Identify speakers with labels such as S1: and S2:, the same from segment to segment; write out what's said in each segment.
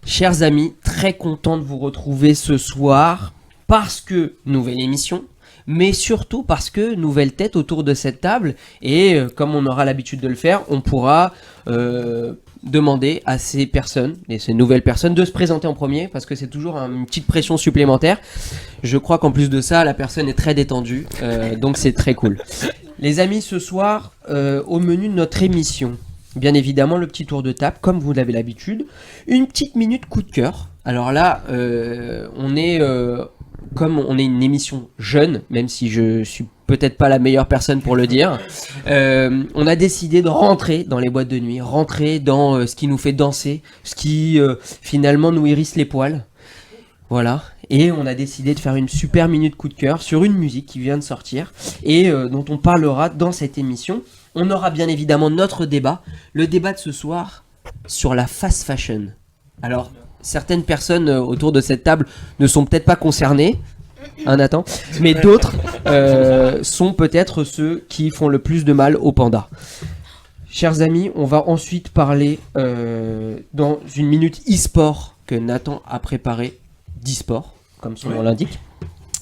S1: Chers amis, très content de vous retrouver ce soir parce que nouvelle émission, mais surtout parce que nouvelle tête autour de cette table et comme on aura l'habitude de le faire, on pourra demander à ces personnes, et ces nouvelles personnes, de se présenter en premier parce que c'est toujours une petite pression supplémentaire. Je crois qu'en plus de ça, la personne est très détendue, donc c'est très cool. Les amis, ce soir, au menu de notre émission, bien évidemment, le petit tour de table, comme vous l'avez l'habitude. Une petite minute coup de cœur. Alors là, comme on est une émission jeune, même si je suis peut-être pas la meilleure personne pour le dire, on a décidé de rentrer dans les boîtes de nuit, rentrer dans ce qui nous fait danser, ce qui finalement nous hérisse les poils. Voilà. Et on a décidé de faire une super minute coup de cœur sur une musique qui vient de sortir et dont on parlera dans cette émission. On aura bien évidemment notre débat, le débat de ce soir sur la fast fashion. Alors, certaines personnes autour de cette table ne sont peut-être pas concernées, hein Nathan, mais d'autres sont peut-être ceux qui font le plus de mal aux pandas. Chers amis, on va ensuite parler dans une minute e-sport que Nathan a préparé d'e-sport, comme son nom l'indique.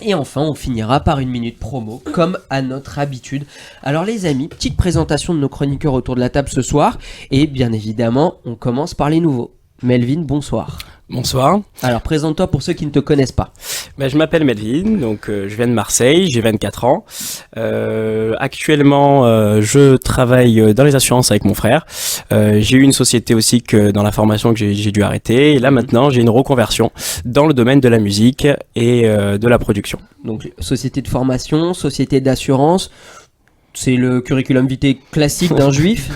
S1: Et enfin, on finira par une minute promo, comme à notre habitude. Alors les amis, petite présentation de nos chroniqueurs autour de la table ce soir. Et bien évidemment, on commence par les nouveaux. Melvin, bonsoir.
S2: Bonsoir.
S1: Alors présente-toi pour ceux qui ne te connaissent pas.
S2: Je m'appelle Melvin, donc je viens de Marseille, j'ai 24 ans. Actuellement, je travaille dans les assurances avec mon frère. J'ai eu une société aussi que dans la formation que j'ai dû arrêter. Et là maintenant, j'ai une reconversion dans le domaine de la musique et de la production. Donc
S1: société de formation, société d'assurance. C'est le curriculum vitae classique d'un juif.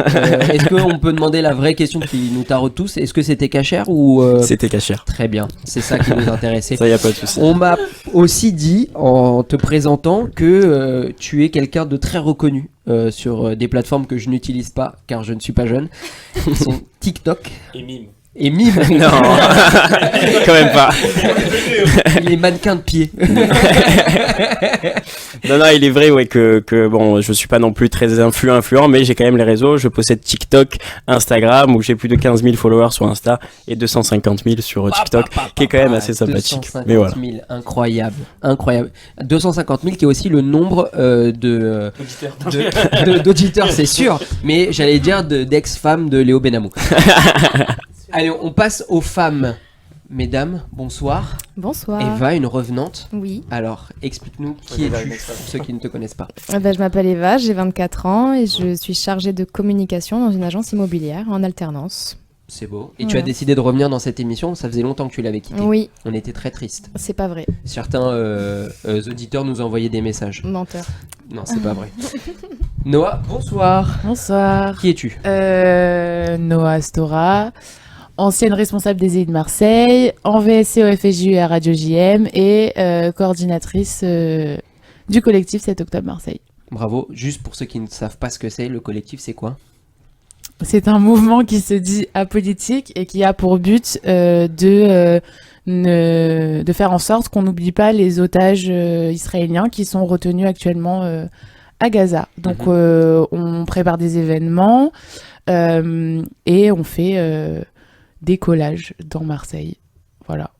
S1: Est-ce qu'on peut demander la vraie question qui nous taraude tous? Est-ce que c'était cachère ou
S2: C'était cachère.
S1: Très bien, c'est ça qui nous intéressait.
S2: Ça, y a pas de souci.
S1: On m'a aussi dit, en te présentant, que tu es quelqu'un de très reconnu sur des plateformes que je n'utilise pas, car je ne suis pas jeune. Ils sont TikTok. Et Mime.
S2: Non, quand même pas.
S1: Il est mannequin de pied.
S2: Non, il est vrai que bon, je suis pas non plus très influent, mais j'ai quand même les réseaux. Je possède TikTok, Instagram, où j'ai plus de 15 000 followers sur Insta et 250 000 sur TikTok, qui est quand même assez sympathique.
S1: 250
S2: mais voilà.
S1: 000, incroyable. 250 000 qui est aussi le nombre d'auditeurs, c'est sûr, mais j'allais dire d'ex-femmes de Léo Benamou. Allez, on passe aux femmes. Mesdames, bonsoir.
S3: Bonsoir.
S1: Eva, une revenante.
S3: Oui.
S1: Alors, explique-nous qui es-tu pour ceux qui ne te connaissent pas.
S3: Je m'appelle Eva, j'ai 24 ans et je suis chargée de communication dans une agence immobilière en alternance.
S1: C'est beau. Et tu as décidé de revenir dans cette émission, ça faisait longtemps que tu l'avais quittée.
S3: Oui.
S1: On était très tristes.
S3: C'est pas vrai.
S1: Certains auditeurs nous envoyaient des messages.
S3: Menteur.
S1: Non, c'est pas vrai. Noah, bonsoir.
S4: Bonsoir.
S1: Qui es-tu?
S4: Noah Astora, ancienne responsable des EI de Marseille, en VSC au FSJU à Radio JM et coordinatrice du collectif 7 octobre Marseille.
S1: Bravo. Juste pour ceux qui ne savent pas ce que c'est, le collectif, c'est quoi?
S4: C'est un mouvement qui se dit apolitique et qui a pour but de faire en sorte qu'on n'oublie pas les otages israéliens qui sont retenus actuellement à Gaza. Donc on prépare des événements et on fait des collages dans Marseille. Voilà.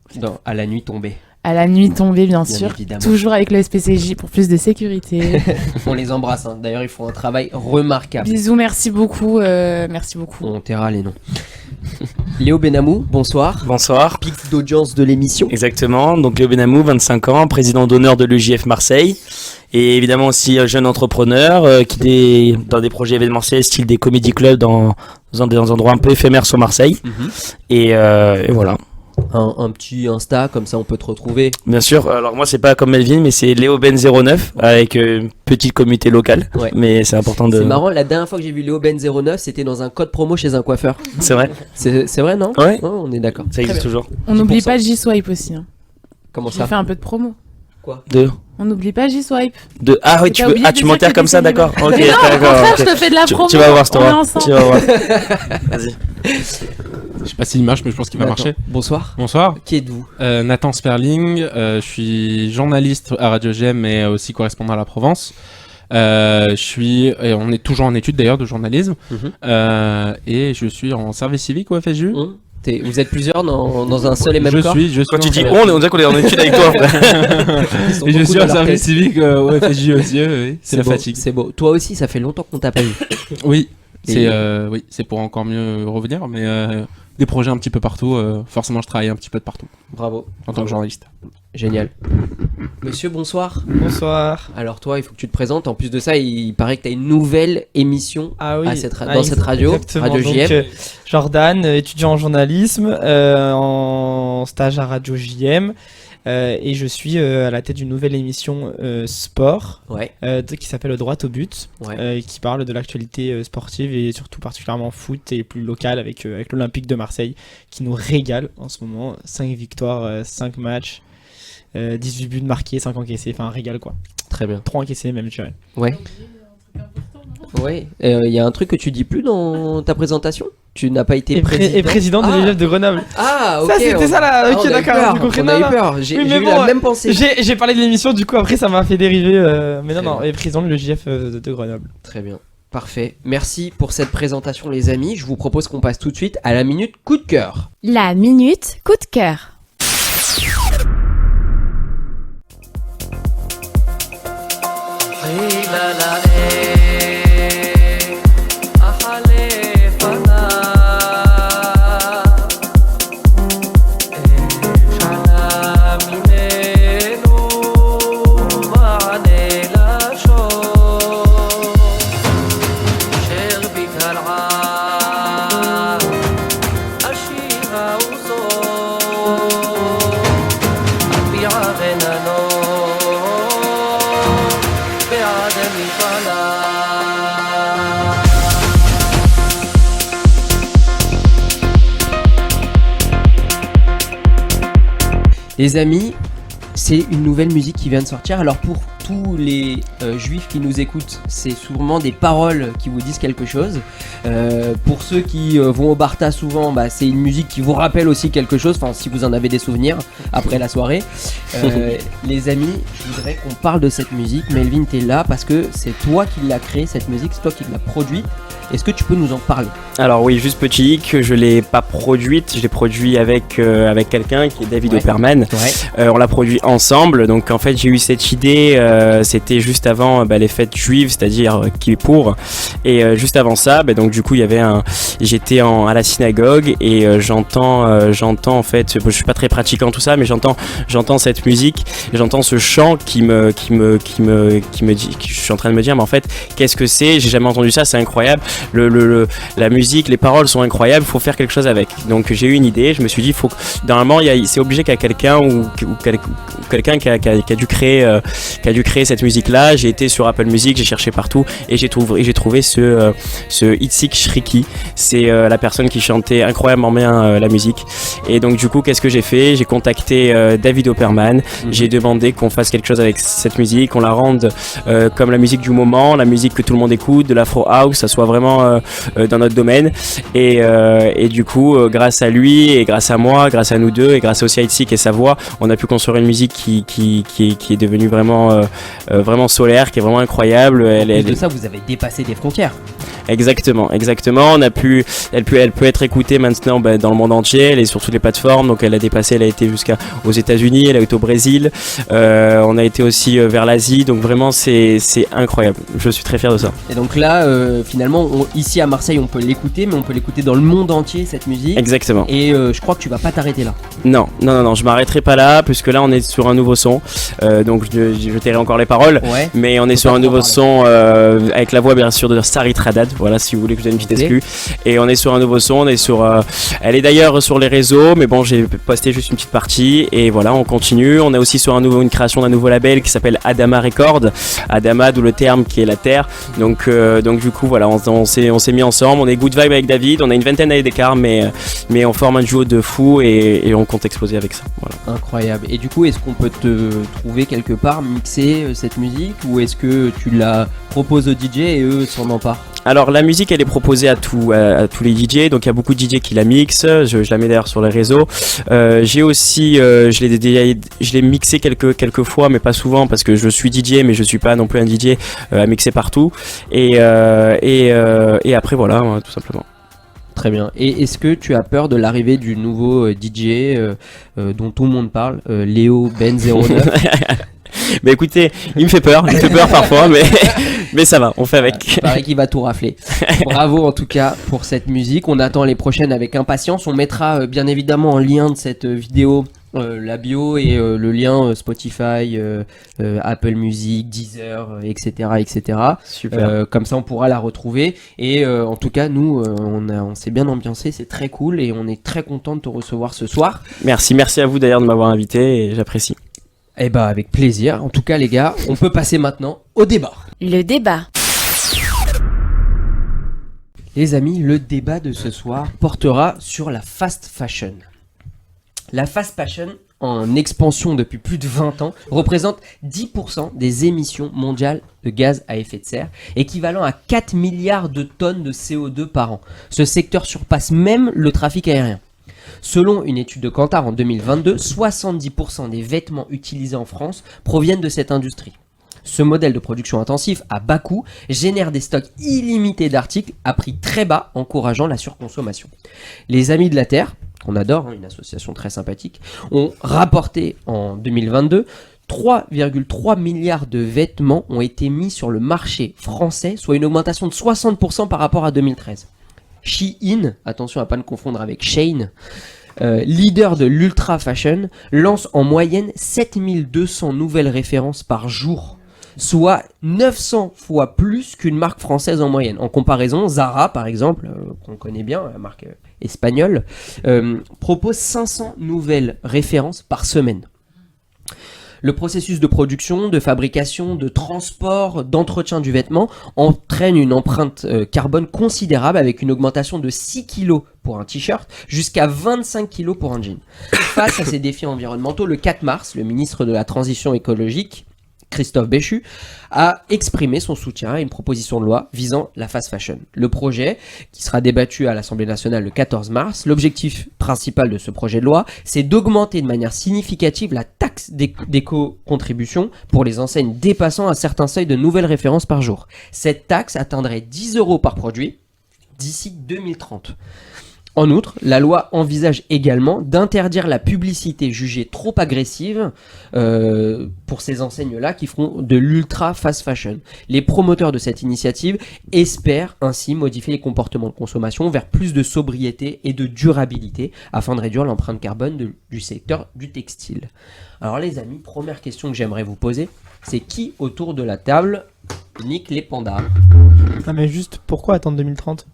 S1: À la nuit tombée.
S4: À la nuit tombée, bien sûr.
S1: Évidemment.
S4: Toujours avec le SPCJ pour plus de sécurité.
S1: On les embrasse. Hein. D'ailleurs, ils font un travail remarquable.
S4: Bisous, merci beaucoup. Merci beaucoup.
S1: On taira les noms. Léo Benamou, bonsoir.
S2: Bonsoir.
S1: Pic d'audience de l'émission.
S2: Exactement. Donc Léo Benamou, 25 ans, président d'honneur de l'EJF Marseille. Et évidemment aussi jeune entrepreneur qui est dans des projets événementiels style des comédie clubs dans des endroits un peu éphémères sur Marseille. Et voilà.
S1: Un petit Insta, comme ça on peut te retrouver.
S2: Bien sûr, alors moi c'est pas comme Melvin, mais c'est Léo Ben 09 avec une petite communauté locale.
S1: Ouais.
S2: Mais c'est important de.
S1: C'est marrant, la dernière fois que j'ai vu Léo Ben 09, c'était dans un code promo chez un coiffeur.
S2: C'est vrai.
S1: C'est vrai, non?
S2: Ouais.
S1: Oh, on est d'accord.
S2: Ça existe toujours.
S4: On n'oublie pas J-Swipe aussi. Hein.
S1: Comment
S4: J'ai
S1: ça?
S4: fait un peu de promo.
S1: Quoi?
S4: On n'oublie pas J-Swipe.
S2: Ah oui, tu m'enterres comme ça, d'accord. Ok,
S4: mais non, au
S2: d'accord.
S4: contraire,
S2: Okay.
S4: je te fais de la promo.
S2: Tu vas voir,
S4: on est ensemble.
S2: Tu vas voir. Vas-y.
S5: Je sais pas s'il marche, mais je pense qu'il va marcher.
S1: Bonsoir.
S5: Bonsoir.
S1: Qui êtes-vous?
S5: Nathan Sperling. Je suis journaliste à Radio GM et aussi correspondant à la Provence. Et on est toujours en études d'ailleurs de journalisme. Et je suis en service civique au FSJU.
S1: Vous êtes plusieurs dans un seul et même corps.
S5: Je suis.
S2: Quand tu
S5: en
S2: dis
S5: fait.
S2: on dirait qu'on est en étude avec toi. frère.
S1: Ils sont
S5: Et je
S1: beaucoup
S5: suis
S1: dans
S5: en
S1: leur
S5: service
S1: tête.
S5: civique au FSJ aussi. Oui. C'est la
S1: beau,
S5: fatigue.
S1: C'est beau. Toi aussi, ça fait longtemps qu'on t'a pas vu.
S5: Oui.
S1: Et-
S5: C'est pour encore mieux revenir, mais des projets un petit peu partout. Forcément, je travaille un petit peu de partout
S1: Bravo.
S5: en tant que journaliste.
S1: Génial. Monsieur, bonsoir.
S6: Bonsoir.
S1: Alors toi, il faut que tu te présentes. En plus de ça, il paraît que tu as une nouvelle émission
S6: Ah oui,
S1: dans cette radio,
S6: exactement.
S1: Radio
S6: Donc,
S1: JM.
S6: Jordan, étudiant en journalisme, en stage à Radio JM. Et je suis à la tête d'une nouvelle émission sport
S1: Ouais,
S6: qui s'appelle Droit au but,
S1: ouais.
S6: qui parle de l'actualité sportive et surtout particulièrement foot et plus local avec l'Olympique de Marseille qui nous régale en ce moment. 5 victoires, 5 matchs, 18 buts marqués, 5 encaissés, enfin un régal quoi.
S1: Très bien.
S6: 3 encaissés même, je dirais.
S1: Ouais. Ouais. Il y a un truc que tu dis plus dans ta présentation. Tu n'as pas été président.
S6: Et président de l'élève de Grenoble.
S1: Ah, ok.
S6: Ça, c'était ça là. Ok, d'accord. J'ai compris.
S1: On a
S6: Non,
S1: eu
S6: non.
S1: peur. J'ai
S6: Oui, mais
S1: j'ai eu
S6: bon,
S1: la même pensée.
S6: J'ai parlé de l'émission, du coup après ça m'a fait dériver. Mais non,
S1: Très
S6: non,
S1: bien.
S6: et président de l'EJF de Grenoble.
S1: Très bien. Parfait. Merci pour cette présentation, les amis. Je vous propose qu'on passe tout de suite à la minute coup de cœur.
S3: La minute coup de cœur.
S1: Les amis, c'est une nouvelle musique qui vient de sortir. Alors pour tous les juifs qui nous écoutent, c'est sûrement des paroles qui vous disent quelque chose. Pour ceux qui vont au Bartha souvent, bah, c'est une musique qui vous rappelle aussi quelque chose, enfin si vous en avez des souvenirs après la soirée. Les amis, je voudrais qu'on parle de cette musique. Melvin, t'es là parce que c'est toi qui l'as créée cette musique, c'est toi qui l'as produite. Est-ce que tu peux nous en parler?
S2: Alors oui, juste petit que je l'ai pas produite, je l'ai produit avec quelqu'un qui est David
S1: Ouais.
S2: Opperman.
S1: Ouais.
S2: On l'a produit ensemble, donc en fait j'ai eu cette idée, c'était juste avant les fêtes juives, c'est-à-dire Kippour, et juste avant ça, donc du coup il y avait j'étais à la synagogue et j'entends en fait, je suis pas très pratiquant tout ça, mais j'entends cette musique, j'entends ce chant qui me dit, je suis en train de me dire mais en fait qu'est-ce que c'est, j'ai jamais entendu ça, c'est incroyable, la musique, les paroles sont incroyables, faut faire quelque chose avec. Donc j'ai eu une idée, je me suis dit faut que, normalement c'est obligé qu'il y a quelqu'un ou quelqu'un qui a dû créer cette musique là. J'ai été sur Apple Music, j'ai cherché partout et j'ai trouvé ce Itzik Shriki, c'est la personne qui chantait incroyablement bien la musique. Et donc du coup qu'est-ce que j'ai fait, j'ai contacté David Opperman, j'ai demandé qu'on fasse quelque chose avec cette musique, qu'on la rende comme la musique du moment, la musique que tout le monde écoute, de l'afro house, ça soit vraiment dans notre domaine. Et du coup grâce à lui et grâce à moi, grâce à nous deux et grâce aussi à Itzik et sa voix, on a pu construire une musique qui est devenue vraiment solaire, qui est vraiment incroyable.
S1: En plus de ça, vous avez dépassé des frontières.
S2: Exactement. Elle peut être écoutée maintenant dans le monde entier. Elle est sur toutes les plateformes. Donc elle a été jusqu'aux États-Unis, elle a été au Brésil. On a été aussi vers l'Asie. Donc vraiment c'est incroyable. Je suis très fier de ça.
S1: Et donc là, finalement, ici à Marseille, on peut l'écouter, mais on peut l'écouter dans le monde entier cette musique.
S2: Exactement.
S1: Et je crois que tu vas pas t'arrêter là.
S2: Non, je m'arrêterai pas là, puisque là on est sur un nouveau son. Donc je tairai encore les paroles.
S1: Ouais.
S2: Mais on est sur un nouveau son avec la voix bien sûr de Sarit Radad. Voilà, si vous voulez que je donne une petite exclue. Et on est sur un nouveau son, on est sur elle est d'ailleurs sur les réseaux, mais bon, j'ai posté juste une petite partie et voilà, on continue. On est aussi sur une création d'un nouveau label qui s'appelle Adama Record. Adama, d'où le terme qui est la terre. Donc du coup voilà, on s'est mis ensemble, on est good vibe avec David, on a une vingtaine d'années d'écart, mais on forme un duo de fou et on compte exploser avec ça. Voilà.
S1: Incroyable. Et du coup, est-ce qu'on peut te trouver quelque part mixer cette musique, ou est-ce que tu la proposes aux DJ et eux s'en emparent?
S2: Alors la musique elle est proposée à tous les DJ, donc il y a beaucoup de DJ qui la mixent, je la mets d'ailleurs sur les réseaux. J'ai aussi, je l'ai mixé quelques fois, mais pas souvent parce que je suis DJ, mais je suis pas non plus un DJ à mixer partout. Et après voilà, tout simplement.
S1: Très bien. Et est-ce que tu as peur de l'arrivée du nouveau DJ dont tout le monde parle, Léo Ben 09?
S2: Mais écoutez, il me fait peur parfois, mais ça va, on fait avec.
S1: Il paraît qu'il va tout rafler. Bravo en tout cas pour cette musique. On attend les prochaines avec impatience. On mettra bien évidemment en lien de cette vidéo la bio et le lien Spotify, Apple Music, Deezer, etc. etc.
S2: Super.
S1: Comme ça on pourra la retrouver. Et en tout cas nous on s'est bien ambiancé, c'est très cool et on est très content de te recevoir ce soir.
S2: Merci à vous d'ailleurs de m'avoir invité et j'apprécie.
S1: Eh bah avec plaisir. En tout cas les gars, on peut passer maintenant au débat.
S7: Le débat.
S1: Les amis, le débat de ce soir portera sur la fast fashion. La fast fashion, en expansion depuis plus de 20 ans, représente 10% des émissions mondiales de gaz à effet de serre, équivalent à 4 milliards de tonnes de CO2 par an. Ce secteur surpasse même le trafic aérien. Selon une étude de Kantar en 2022, 70% des vêtements utilisés en France proviennent de cette industrie. Ce modèle de production intensif à bas coût génère des stocks illimités d'articles à prix très bas, encourageant la surconsommation. Les Amis de la Terre, qu'on adore, une association très sympathique, ont rapporté en 2022 3,3 milliards de vêtements ont été mis sur le marché français, soit une augmentation de 60% par rapport à 2013. Shein, attention à ne pas le confondre avec Shein, leader de l'ultra fashion, lance en moyenne 7200 nouvelles références par jour, soit 900 fois plus qu'une marque française en moyenne. En comparaison, Zara par exemple, qu'on connaît bien, la marque espagnole, propose 500 nouvelles références par semaine. Le processus de production, de fabrication, de transport, d'entretien du vêtement entraîne une empreinte carbone considérable avec une augmentation de 6 kg pour un t-shirt jusqu'à 25 kg pour un jean. Face à ces défis environnementaux, le 4 mars, le ministre de la Transition écologique, Christophe Béchu, a exprimé son soutien à une proposition de loi visant la fast fashion. Le projet, qui sera débattu à l'Assemblée nationale le 14 mars, l'objectif principal de ce projet de loi, c'est d'augmenter de manière significative la taxe d'éco-contribution pour les enseignes dépassant un certain seuil de nouvelles références par jour. Cette taxe atteindrait 10 € par produit d'ici 2030. En outre, la loi envisage également d'interdire la publicité jugée trop agressive pour ces enseignes-là qui feront de l'ultra fast fashion. Les promoteurs de cette initiative espèrent ainsi modifier les comportements de consommation vers plus de sobriété et de durabilité afin de réduire l'empreinte carbone du secteur du textile. Alors les amis, première question que j'aimerais vous poser, c'est qui autour de la table nique les pandas?
S6: Ah mais juste, pourquoi attendre 2030 ?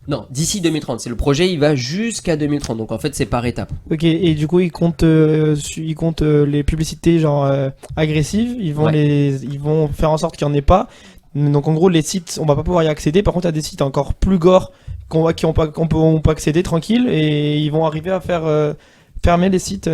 S1: Non, d'ici 2030. C'est le projet, il va jusqu'à 2030. Donc en fait, c'est par étapes.
S6: Ok, et du coup, ils comptent les publicités genre agressives. Ils vont faire en sorte qu'il n'y en ait pas. Donc en gros, les sites, on va pas pouvoir y accéder. Par contre, il y a des sites encore plus gore qu'on peut pas accéder tranquille, et ils vont arriver à faire fermer les sites.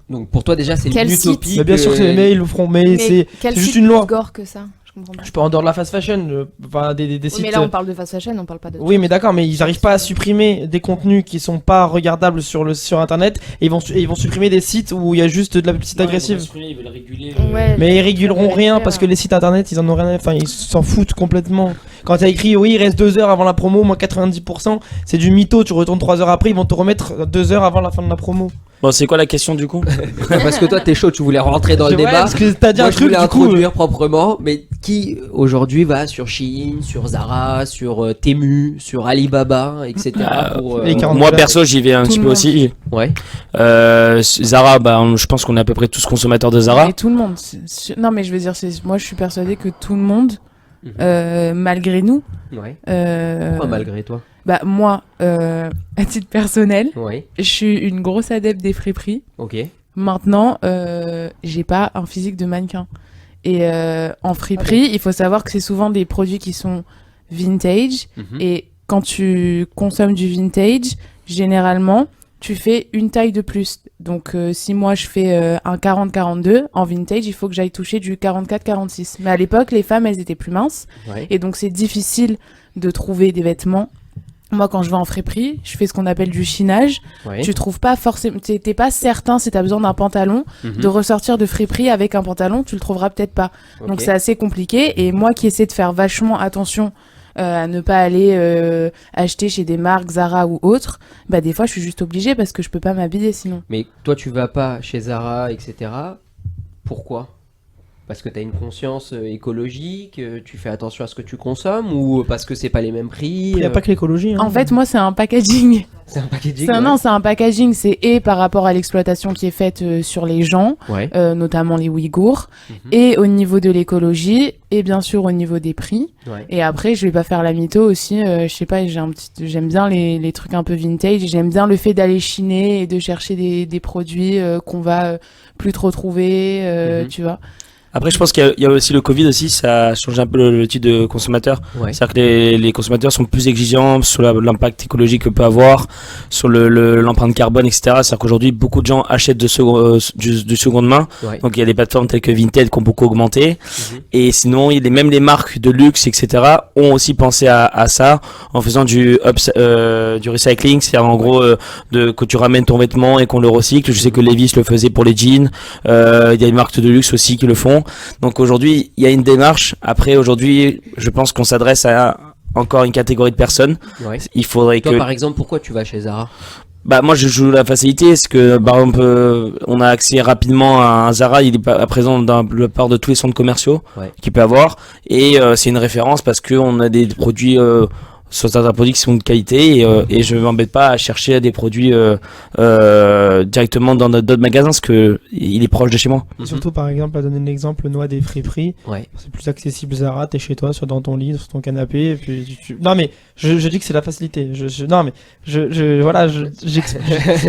S1: Donc pour toi déjà, c'est
S3: Quel
S1: une utopie.
S3: site
S6: Mais bien sûr, mais ils le feront. Mais c'est
S3: quel
S6: juste
S3: site
S6: une loi.
S3: plus gore que ça? Je comprends pas.
S6: Je peux en dehors de la fast fashion, enfin des
S3: Oui,
S6: sites.
S3: mais là, on parle de fast fashion, on parle pas de.
S6: Oui, mais d'accord, mais ils n'arrivent pas à supprimer des contenus qui sont pas regardables sur internet, et ils vont supprimer des sites où il y a juste de la publicité agressive.
S2: Ils veulent réguler.
S3: Ouais,
S6: Mais ils réguleront rien
S3: faire.
S6: parce que les sites internet, ils en ont rien, enfin ils s'en foutent complètement. Quand t'as écrit oui, il reste 2 heures avant la promo, moins 90%, c'est du mytho, tu retournes 3 heures après, ils vont te remettre 2 heures avant la fin de la promo.
S2: Bon, c'est quoi la question du coup?
S1: Parce que toi, t'es chaud, tu voulais rentrer dans le
S6: Ouais,
S1: débat.
S6: parce que t'as dit
S1: Moi,
S6: un
S1: je
S6: truc
S1: voulais
S6: du coup.
S1: introduire proprement, mais qui aujourd'hui va sur Shein, sur Zara, sur Temu, sur Alibaba, etc. pour,
S6: les 40
S2: Moi
S6: $.
S2: perso, j'y vais un
S3: Tout
S2: petit
S3: le
S2: peu
S3: monde.
S2: aussi.
S1: Ouais.
S2: Zara, je pense qu'on est à peu près tous consommateurs de Zara.
S4: Et tout le monde. Non, mais je veux dire, moi, je suis persuadée que tout le monde, malgré nous,
S1: Ouais.
S4: euh,
S1: Pourquoi malgré toi?
S4: bah moi, à titre personnel,
S1: Ouais.
S4: je suis une grosse adepte des friperies.
S1: Ok.
S4: Maintenant, j'ai pas un physique de mannequin. Et en friperie, il faut savoir que c'est souvent des produits qui sont vintage.
S1: Mhm.
S4: Et quand tu consommes du vintage, généralement, tu fais une taille de plus. Donc, si moi je fais un 40-42, en vintage, il faut que j'aille toucher du 44-46. Mais à l'époque, les femmes, elles étaient plus minces.
S1: Ouais.
S4: Et donc, c'est difficile de trouver des vêtements. Moi, quand je vais en friperie, je fais ce qu'on appelle du chinage.
S1: Ouais.
S4: Tu trouves pas forcément, t'es pas certain si t'as besoin d'un pantalon,
S1: Mhm.
S4: de ressortir de friperie avec un pantalon, tu le trouveras peut-être pas.
S1: Ok.
S4: Donc c'est assez compliqué. Et moi qui essaie de faire vachement attention à ne pas aller acheter chez des marques Zara ou autres, bah des fois je suis juste obligée parce que je peux pas m'habiller sinon.
S1: Mais toi, tu vas pas chez Zara, etc. Pourquoi ? Parce que tu as une conscience écologique, tu fais attention à ce que tu consommes, ou parce que c'est pas les mêmes prix
S6: Il n'y a pas que l'écologie. Hein.
S4: En fait, moi c'est un packaging.
S1: C'est un packaging.
S4: Non, c'est un packaging, c'est et par rapport à l'exploitation qui est faite sur les gens,
S1: Ouais.
S4: notamment les Ouïghours,
S1: Mhm.
S4: et au niveau de l'écologie, et bien sûr au niveau des prix.
S1: Ouais.
S4: Et après, je vais pas faire la mytho aussi, je sais pas, j'aime bien les trucs un peu vintage, j'aime bien le fait d'aller chiner et de chercher des produits qu'on va plus trop trouver,
S1: Mhm.
S4: tu vois.
S2: Après, je pense qu'il y a aussi le Covid aussi, ça a changé un peu le type de consommateur.
S1: Ouais.
S2: C'est-à-dire que les consommateurs sont plus exigeants sur l'impact écologique que peut avoir, sur l'empreinte carbone, etc. C'est-à-dire qu'aujourd'hui, beaucoup de gens achètent du seconde main.
S1: Ouais.
S2: Donc, il y a des plateformes telles que Vinted qui ont beaucoup augmenté.
S1: Mhm.
S2: Et sinon, même les marques de luxe, etc., ont aussi pensé à ça en faisant du recycling. C'est-à-dire, en gros, que tu ramènes ton vêtement et qu'on le recycle. Je sais que Levi's le faisait pour les jeans. Il y a des marques de luxe aussi qui le font. Donc aujourd'hui, il y a une démarche. Après, aujourd'hui, je pense qu'on s'adresse à encore une catégorie de personnes.
S1: Ouais.
S2: Il faudrait
S1: Toi,
S2: que...
S1: par exemple, pourquoi tu vas chez Zara ?
S2: Bah moi je joue la facilité, parce que par exemple on a accès rapidement à un Zara, il est pas présent dans la part de tous les centres commerciaux qu'il peut avoir, et c'est une référence parce que on a des produits sur certains produits qui sont de qualité, et je m'embête pas à chercher des produits directement dans d'autres magasins parce que il est proche de chez moi.
S6: Et surtout, par exemple, à donner l'exemple, Noix des friperies,
S1: Ouais.
S6: c'est plus accessible Zara, t'es chez toi, soit dans ton lit, sur ton canapé, et puis Non, mais je dis que c'est la facilité. Non, mais voilà,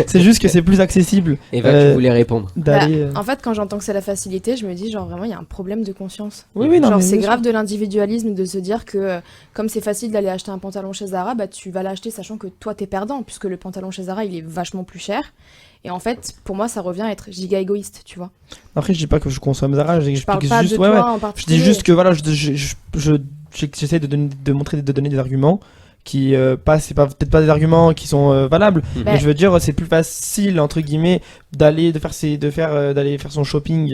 S6: c'est juste que c'est plus accessible
S1: Eva, tu voulais répondre.
S6: d'aller...
S3: En fait, quand j'entends que c'est la facilité, je me dis genre vraiment il y a un problème de conscience.
S6: Oui, oui, non,
S3: Genre
S6: mais
S3: c'est
S6: bien
S3: grave de l'individualisme de se dire que comme c'est facile d'aller acheter un pantalon chez Zara, bah tu vas l'acheter sachant que toi t'es perdant puisque le pantalon chez Zara il est vachement plus cher. Et en fait, pour moi, ça revient à être giga égoïste, tu vois.
S6: Après, je dis pas que je consomme Zara,
S3: Je parle
S6: j'explique
S3: pas
S6: juste...
S3: de
S6: ouais,
S3: toi
S6: ouais.
S3: en
S6: Je
S3: particulier.
S6: dis juste que voilà, j'essaie de donner des arguments qui c'est pas peut-être pas des arguments qui sont valables, mais je veux dire c'est plus facile entre guillemets d'aller faire son shopping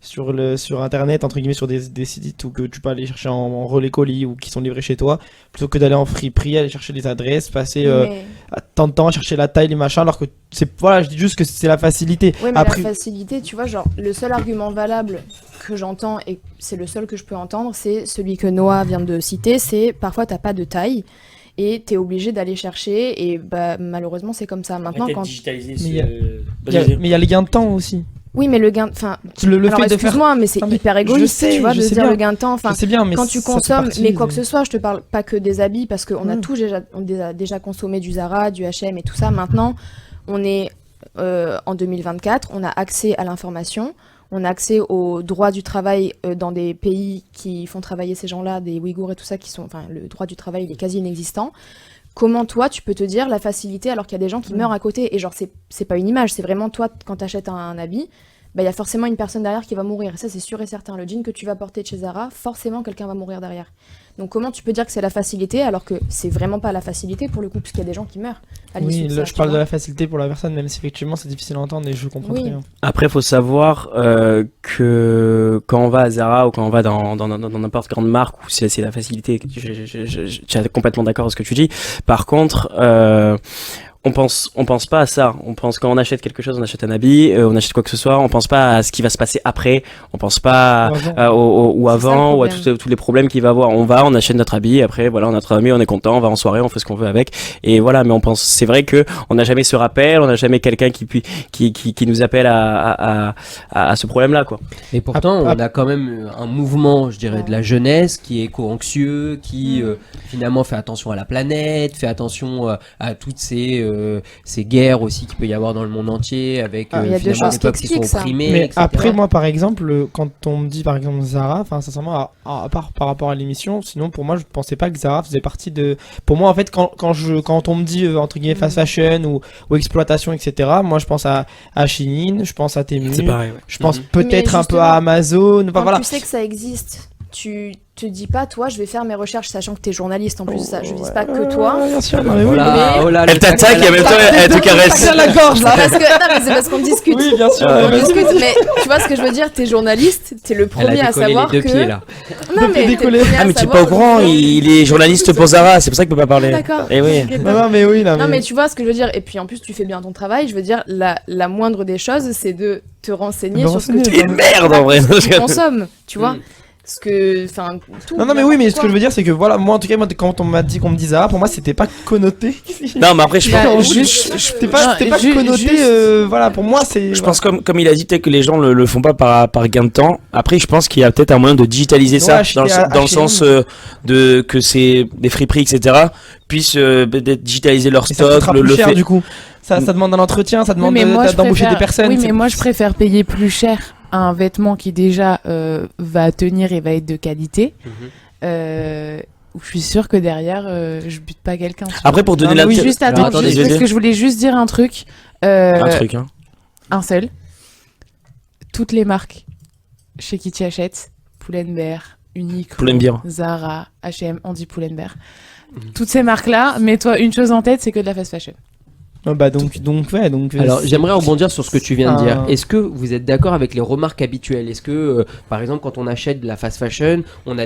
S6: sur internet entre guillemets sur des sites où que tu peux aller chercher en relais colis ou qui sont livrés chez toi plutôt que d'aller en friperie, aller chercher les adresses, passer
S3: Mais...
S6: tant de temps à chercher la taille, les machins, alors que je dis juste que c'est la facilité.
S3: Ouais, mais
S6: Après...
S3: la facilité, tu vois, genre, le seul argument valable que j'entends, et c'est le seul que je peux entendre, c'est celui que Noah vient de citer, c'est parfois t'as pas de taille, et t'es obligé d'aller chercher, et bah malheureusement c'est comme ça. Maintenant, quand...
S6: Mais il y a les gains de temps aussi.
S3: Oui, mais le gain... Enfin,
S6: Le
S3: alors
S6: fait de faire...
S3: excuse-moi, mais c'est
S6: Non, mais
S3: hyper égoïste, tu vois, de se dire
S6: bien.
S3: le gain de temps. Enfin,
S6: Je sais bien, mais
S3: quand tu
S6: ça fait
S3: consommes,
S6: partie
S3: mais quoi
S6: de-
S3: que ce soit, je te parle pas que des habits, parce qu'on a tous déjà consommé du Zara, du H&M et tout ça. Maintenant, on est en 2024, on a accès à l'information, on a accès aux droits du travail dans des pays qui font travailler ces gens-là, des Ouïghours et tout ça, enfin, le droit du travail, il est quasi inexistant. Comment toi, tu peux te dire la facilité alors qu'il y a des gens qui meurent à côté? Et genre, c'est pas une image, c'est vraiment toi, quand t'achètes un habit, bah, y a forcément une personne derrière qui va mourir. Et ça, c'est sûr et certain. Le jean que tu vas porter de chez Zara, forcément, quelqu'un va mourir derrière. Donc, comment tu peux dire que c'est la facilité alors que c'est vraiment pas la facilité pour le coup, parce qu'il y a des gens qui meurent à l'issue
S6: Oui,
S3: de
S6: là,
S3: ça,
S6: je
S3: tu
S6: parle de
S3: vois.
S6: la facilité pour la personne, même si effectivement c'est difficile à entendre et je comprends
S3: Oui.
S6: très bien.
S7: Après, il faut savoir que quand on va à Zara ou quand on va dans n'importe quelle grande marque où c'est la facilité, je suis complètement d'accord avec ce que tu dis. Par contre, on pense pas à ça. On pense quand on achète quelque chose, on achète un habit, on achète quoi que ce soit, on pense pas à ce qui va se passer après, on pense pas ou
S3: C'est ça, le
S7: avant ou à
S3: problème.
S7: tous les problèmes qu'il va avoir. On achète notre habit, après voilà, on a notre habit, on est content, on va en soirée, on fait ce qu'on veut avec, et voilà. Mais c'est vrai que on n'a jamais ce rappel, on n'a jamais quelqu'un qui nous appelle à ce problème-là, quoi.
S1: Et pourtant, on a quand même un mouvement, je dirais, de la jeunesse qui est éco-anxieux, qui finalement fait attention à la planète, fait attention à toutes ces guerres aussi qu'il peut y avoir dans le monde entier, avec
S3: Il y a deux
S1: finalement
S3: choses
S1: des
S3: qui
S1: peuples qui sont
S3: expliquent ça.
S1: opprimés,
S6: Mais
S1: etc.
S6: après, moi par exemple, quand on me dit par exemple Zara, enfin sincèrement, à part par rapport à l'émission, sinon pour moi je pensais pas que Zara faisait partie de. Pour moi en fait, quand on me dit entre guillemets fast fashion ou exploitation, etc., moi je pense à Shein, je pense à Temu,
S7: C'est pareil, ouais.
S6: je pense
S1: Mhm.
S6: peut-être
S3: Mais
S6: un peu à Amazon, enfin
S3: Quand
S6: voilà.
S3: tu sais que ça existe, tu te dis pas, toi, je vais faire mes recherches, sachant que t'es journaliste en plus de ça. Je vise pas que toi.
S6: Bien sûr,
S3: mais
S1: Oh là,
S3: mais-
S1: oh là,
S2: Elle t'attaque et en même temps elle te caresse.
S6: Pas la gorge là.
S3: Parce que, non, mais c'est parce qu'on discute.
S6: Oui, bien sûr.
S3: On discute, mais tu vois ce que je veux dire, t'es journaliste, t'es le
S1: Elle a
S3: premier à
S1: décollé
S3: savoir
S1: les deux
S3: que.
S1: pieds là.
S3: Non, mais t'es le
S6: décollé.
S3: premier à
S2: Ah mais t'es
S3: savoir
S2: pas au courant,
S3: que-
S2: il est journaliste pour Zara, c'est pour ça qu'il peut pas parler.
S3: D'accord.
S2: Eh oui.
S6: Non, mais oui,
S3: Non, mais tu vois ce que je veux dire. Et puis en plus, tu fais bien ton travail. Je veux dire, la moindre des choses, c'est de te renseigner
S6: Me
S3: sur ce que
S6: renseigner,
S3: tu
S2: Et merde en vrai.
S3: consommes, tu vois.
S1: Mm.
S3: Ce que. Enfin, tout.
S6: Non, mais oui, mais ce que je
S3: veux
S6: veux dire, c'est que voilà, moi en tout cas, quand on m'a dit qu'on me disait Zara, pour moi, c'était pas connoté.
S2: Non mais après je
S4: Bah,
S2: pense,
S6: C'était pas connoté,
S4: juste-
S6: voilà, pour moi, c'est.
S2: je pense comme il a dit peut-être que les gens le font pas par gain de temps. Après je pense qu'il y a peut-être un moyen de digitaliser ça
S6: acheter
S2: dans le,
S6: à
S2: dans le
S6: H&M.
S2: sens de que c'est des friperies etc. puissent peut-être digitaliser leur
S6: Et ça coûtera
S2: stock,
S6: plus
S2: le
S6: cher
S2: fait.
S6: du coup. Ça demande un entretien, ça demande
S4: Oui, mais moi, je
S6: d'embaucher
S4: préfère-
S6: des personnes.
S4: Oui, mais
S6: c'est-
S4: moi, je préfère payer plus cher un vêtement qui déjà va tenir et va être de qualité. Où je suis sûre que derrière, je bute pas quelqu'un. tu vois.
S2: Après pour donner
S6: Non,
S2: la
S6: mais oui,
S4: Juste
S1: Alors,
S4: attends,
S1: attendez,
S4: juste
S2: je vais
S4: parce
S2: dire.
S4: que je voulais juste dire un truc.
S2: un truc hein.
S4: Un seul. Toutes les marques chez qui tu achètes, Pull&Bear, Uniqlo,
S2: Pull&Bear.
S4: Zara, H&M, on dit Pull&Bear. Toutes ces marques-là, mets-toi une chose en tête, c'est que de la fast fashion.
S6: Ah, bah donc ouais, donc.
S1: Alors j'aimerais rebondir sur ce que tu viens de dire.
S6: Ah.
S1: Est-ce que vous êtes d'accord avec les remarques habituelles? Est-ce que par exemple quand on achète de la fast fashion, on a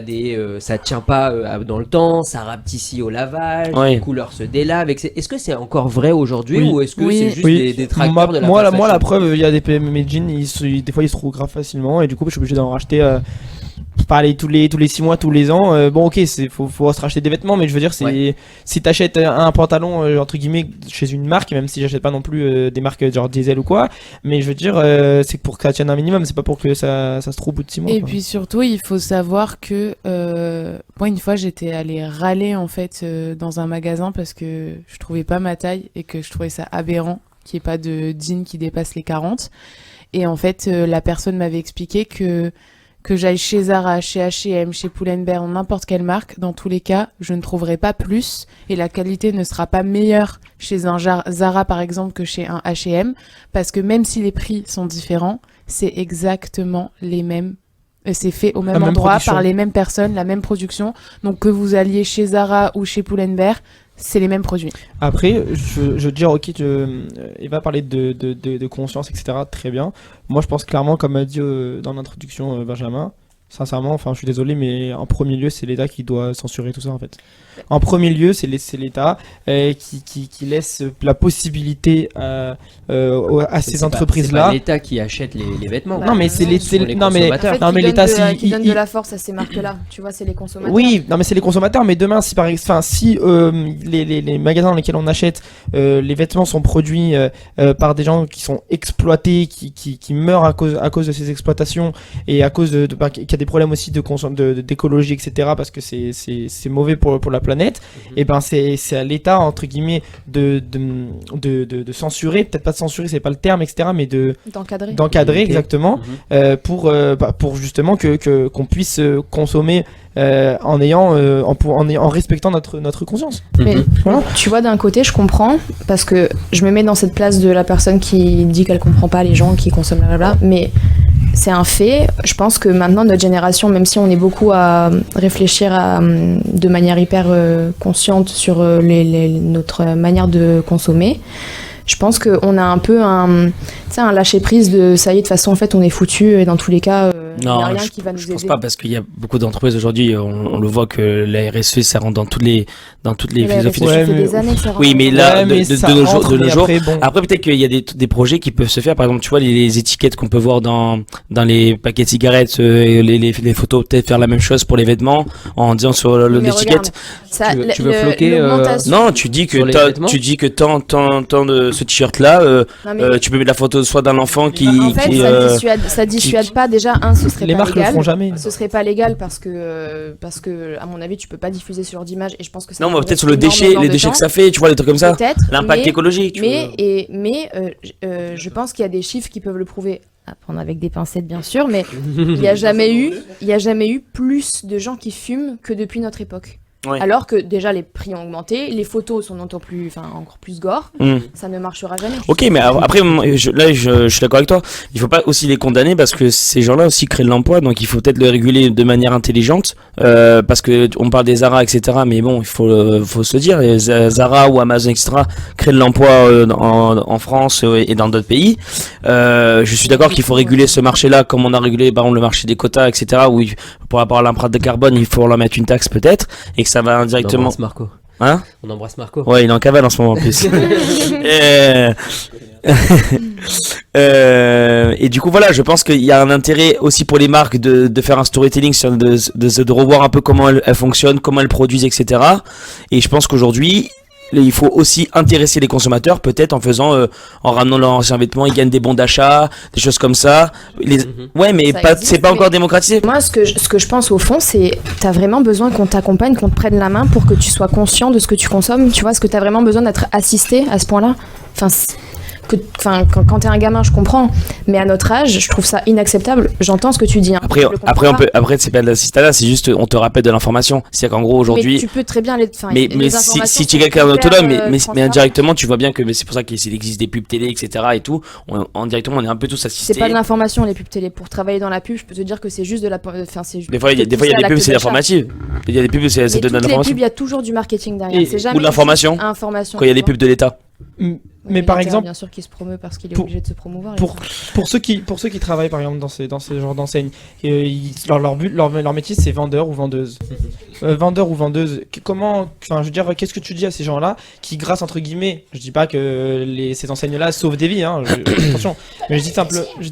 S1: ça tient pas dans le temps, ça rapetissit au lavage,
S2: Ouais.
S1: les couleurs se délavent, etc. Est-ce que c'est encore vrai aujourd'hui
S6: Oui.
S1: ou est-ce que
S4: Oui.
S1: c'est juste
S6: Oui.
S1: des tracteurs de la
S6: moi,
S1: fast
S6: la
S1: fashion?
S6: preuve, il y a mes jeans, des fois ils se trouvent grave facilement et du coup je suis obligé d'en racheter pas tous les 6 mois, tous les ans. Bon ok, faut se racheter des vêtements, mais je veux dire si t'achètes un pantalon entre guillemets chez une marque, même si j'achète pas non plus des marques genre Diesel ou quoi, mais je veux dire c'est pour que ça tienne un minimum, c'est pas pour que ça se trouve au bout de 6 mois.
S4: Et
S6: quoi.
S4: puis surtout, il faut savoir que moi, une fois, j'étais allée râler en fait dans un magasin parce que je trouvais pas ma taille et que je trouvais ça aberrant qu'il n'y ait pas de jean qui dépasse les 40. Et en fait, la personne m'avait expliqué que j'aille chez Zara, chez H&M, chez Pull&Bear, n'importe quelle marque, dans tous les cas, je ne trouverai pas plus et la qualité ne sera pas meilleure chez un Zara par exemple que chez un H&M parce que même si les prix sont différents, c'est exactement les mêmes. C'est fait au même
S6: même
S4: endroit
S6: production.
S4: par les mêmes personnes, la même production. Donc que vous alliez chez Zara ou chez Pull&Bear, c'est les mêmes produits.
S6: Après, je veux dire, ok, il va parler de conscience, etc. Très bien. Moi, je pense clairement, comme a dit dans l'introduction Benjamin, sincèrement, enfin, je suis désolé, mais en premier lieu, c'est l'État qui doit censurer tout ça, en fait. En premier lieu, c'est l'État qui laisse la possibilité à ces entreprises-là.
S1: C'est pas l'État qui achète les vêtements.
S3: Bah,
S6: Non, mais c'est
S3: non,
S6: les,
S1: ce sont les
S6: non, mais
S1: consommateurs.
S6: non, mais
S3: qui
S6: l'État,
S3: donne,
S6: si
S3: qui donne de la force à ces marques-là. Tu vois, c'est les consommateurs.
S6: oui, non mais c'est les consommateurs, mais demain si les magasins dans lesquels on achète les vêtements sont produits par des gens qui sont exploités, qui meurent à cause de ces exploitations et à cause qu'il y a des problèmes aussi d'écologie, etc. parce que c'est mauvais pour la planète, et ben c'est à l'État entre guillemets de censurer, peut-être pas de censurer, c'est pas le terme, etc. mais
S3: D'encadrer.
S6: d'encadrer
S1: Limiter.
S6: exactement pour justement qu'on puisse consommer en respectant notre conscience.
S3: Mais
S6: Voilà.
S3: tu vois, d'un côté, je comprends, parce que je me mets dans cette place de la personne qui dit qu'elle comprend pas les gens qui consomment blablabla, mais c'est un fait. Je pense que maintenant, notre génération, même si on est beaucoup à réfléchir de manière hyper consciente sur notre manière de consommer, je pense qu'on a un peu un lâcher-prise de ça y est, de toute façon, en fait, on est foutu et dans tous les cas, il n'y a rien qui va nous
S2: je
S3: aider.
S2: pense pas parce qu'il y a beaucoup d'entreprises aujourd'hui, on le voit que la RSE ça rentre dans toutes les
S3: Mais la
S2: philosophies.
S3: RSE,
S6: Ouais,
S3: ça fait
S6: mais-
S3: des années que ça
S2: Oui,
S3: rentre.
S2: mais là,
S6: Ouais, mais
S2: de
S6: ça
S2: nos
S6: rentre,
S2: jours,
S6: mais après, bon.
S2: Après, peut-être qu'il y a des projets qui peuvent se faire. Par exemple, tu vois, les étiquettes qu'on peut voir dans les paquets de cigarettes, les photos, peut-être faire la même chose pour les vêtements en disant sur
S3: Mais regarde,
S2: l'étiquette.
S3: ça,
S1: Tu veux floquer,
S3: l'augmentation-
S2: Non, tu dis
S1: Sur les
S2: que
S1: vêtements
S2: tant de ce t-shirt-là,
S3: Non, mais-
S2: tu peux mettre la photo soit d'un enfant qui.
S3: en fait,
S2: qui,
S3: ça dissuade pas. Déjà, ce serait
S6: Les
S3: pas
S6: marques le
S3: légal.
S6: feront jamais.
S3: Ce serait pas légal parce que, à mon avis, tu peux pas diffuser ce genre d'image et je pense que ça
S2: Non, mais
S3: prendrait
S2: peut-être sur le
S3: énormément
S2: déchet, les
S3: de
S2: déchets
S3: temps.
S2: que ça fait, tu vois, les trucs comme ça.
S3: Peut-être.
S2: L'impact
S3: mais-
S2: écologique. tu vois.
S3: Je pense qu'il y a des chiffres qui peuvent le prouver. À prendre avec des pincettes, bien sûr, mais il y a jamais eu plus de gens qui fument que depuis notre époque.
S2: Ouais.
S3: Alors que déjà les prix ont augmenté, les photos sont encore plus gore, ça ne marchera jamais.
S2: Ok, mais après, je suis d'accord avec toi. Il faut pas aussi les condamner parce que ces gens-là aussi créent de l'emploi, donc il faut peut-être le réguler de manière intelligente. Parce que on parle des Zara, etc. Mais bon, il faut se le dire, les Zara ou Amazon, etc. créent de l'emploi en France et dans d'autres pays. Je suis d'accord qu'il faut réguler ce marché-là, comme on a régulé, par exemple, le marché des quotas, etc. Où pour rapport à l'empreinte de carbone, il faut leur mettre une taxe peut-être, et que ça va indirectement.
S1: On embrasse Marco.
S2: Hein?
S1: On embrasse Marco.
S2: Ouais, il est en cavale en ce moment en plus. Et du coup, voilà, je pense qu'il y a un intérêt aussi pour les marques de faire un storytelling, de revoir un peu comment elles fonctionnent, comment elles produisent, etc. Et je pense qu'aujourd'hui, il faut aussi intéresser les consommateurs, peut-être en ramenant leurs anciens vêtements, ils gagnent des bons d'achat, des choses comme ça. Ouais, mais c'est pas encore démocratisé.
S3: Moi, ce que je pense au fond, c'est t'as vraiment besoin qu'on t'accompagne, qu'on te prenne la main pour que tu sois conscient de ce que tu consommes. Tu vois, est-ce que t'as vraiment besoin d'être assisté à ce point-là? Quand t'es un gamin, je comprends, mais à notre âge, je trouve ça inacceptable. J'entends ce que tu dis. Hein.
S2: Après, c'est pas de l'assistanat, c'est juste, on te rappelle de l'information. C'est qu'en gros, aujourd'hui.
S3: Mais tu peux très bien les.
S2: Mais si tu es quelqu'un d'autonome, mais indirectement, tu vois bien que c'est pour ça qu'il existe des pubs télé, etc. et tout. Indirectement, on est un peu tous assistés.
S3: C'est pas de l'information, les pubs télé. Pour travailler dans la pub, je peux te dire que c'est juste de la.
S2: Des fois, il y a des pubs, c'est informatif. Il y a des pubs, ça donne de l'information.
S3: Les pubs, il y a toujours du marketing derrière. C'est jamais.
S2: Ou de l'information. Quand il y a des pubs de l'État.
S6: Mais par exemple,
S3: bien sûr qu'il se promeut parce qu'il est obligé de se promouvoir.
S6: Pour ceux qui travaillent par exemple dans ces genres d'enseignes, leur métier c'est vendeur ou vendeuse. Vendeur ou vendeuse. Je veux dire, qu'est-ce que tu dis à ces gens-là qui, grâce entre guillemets, je dis pas que ces enseignes-là sauvent des vies, hein, attention, mais je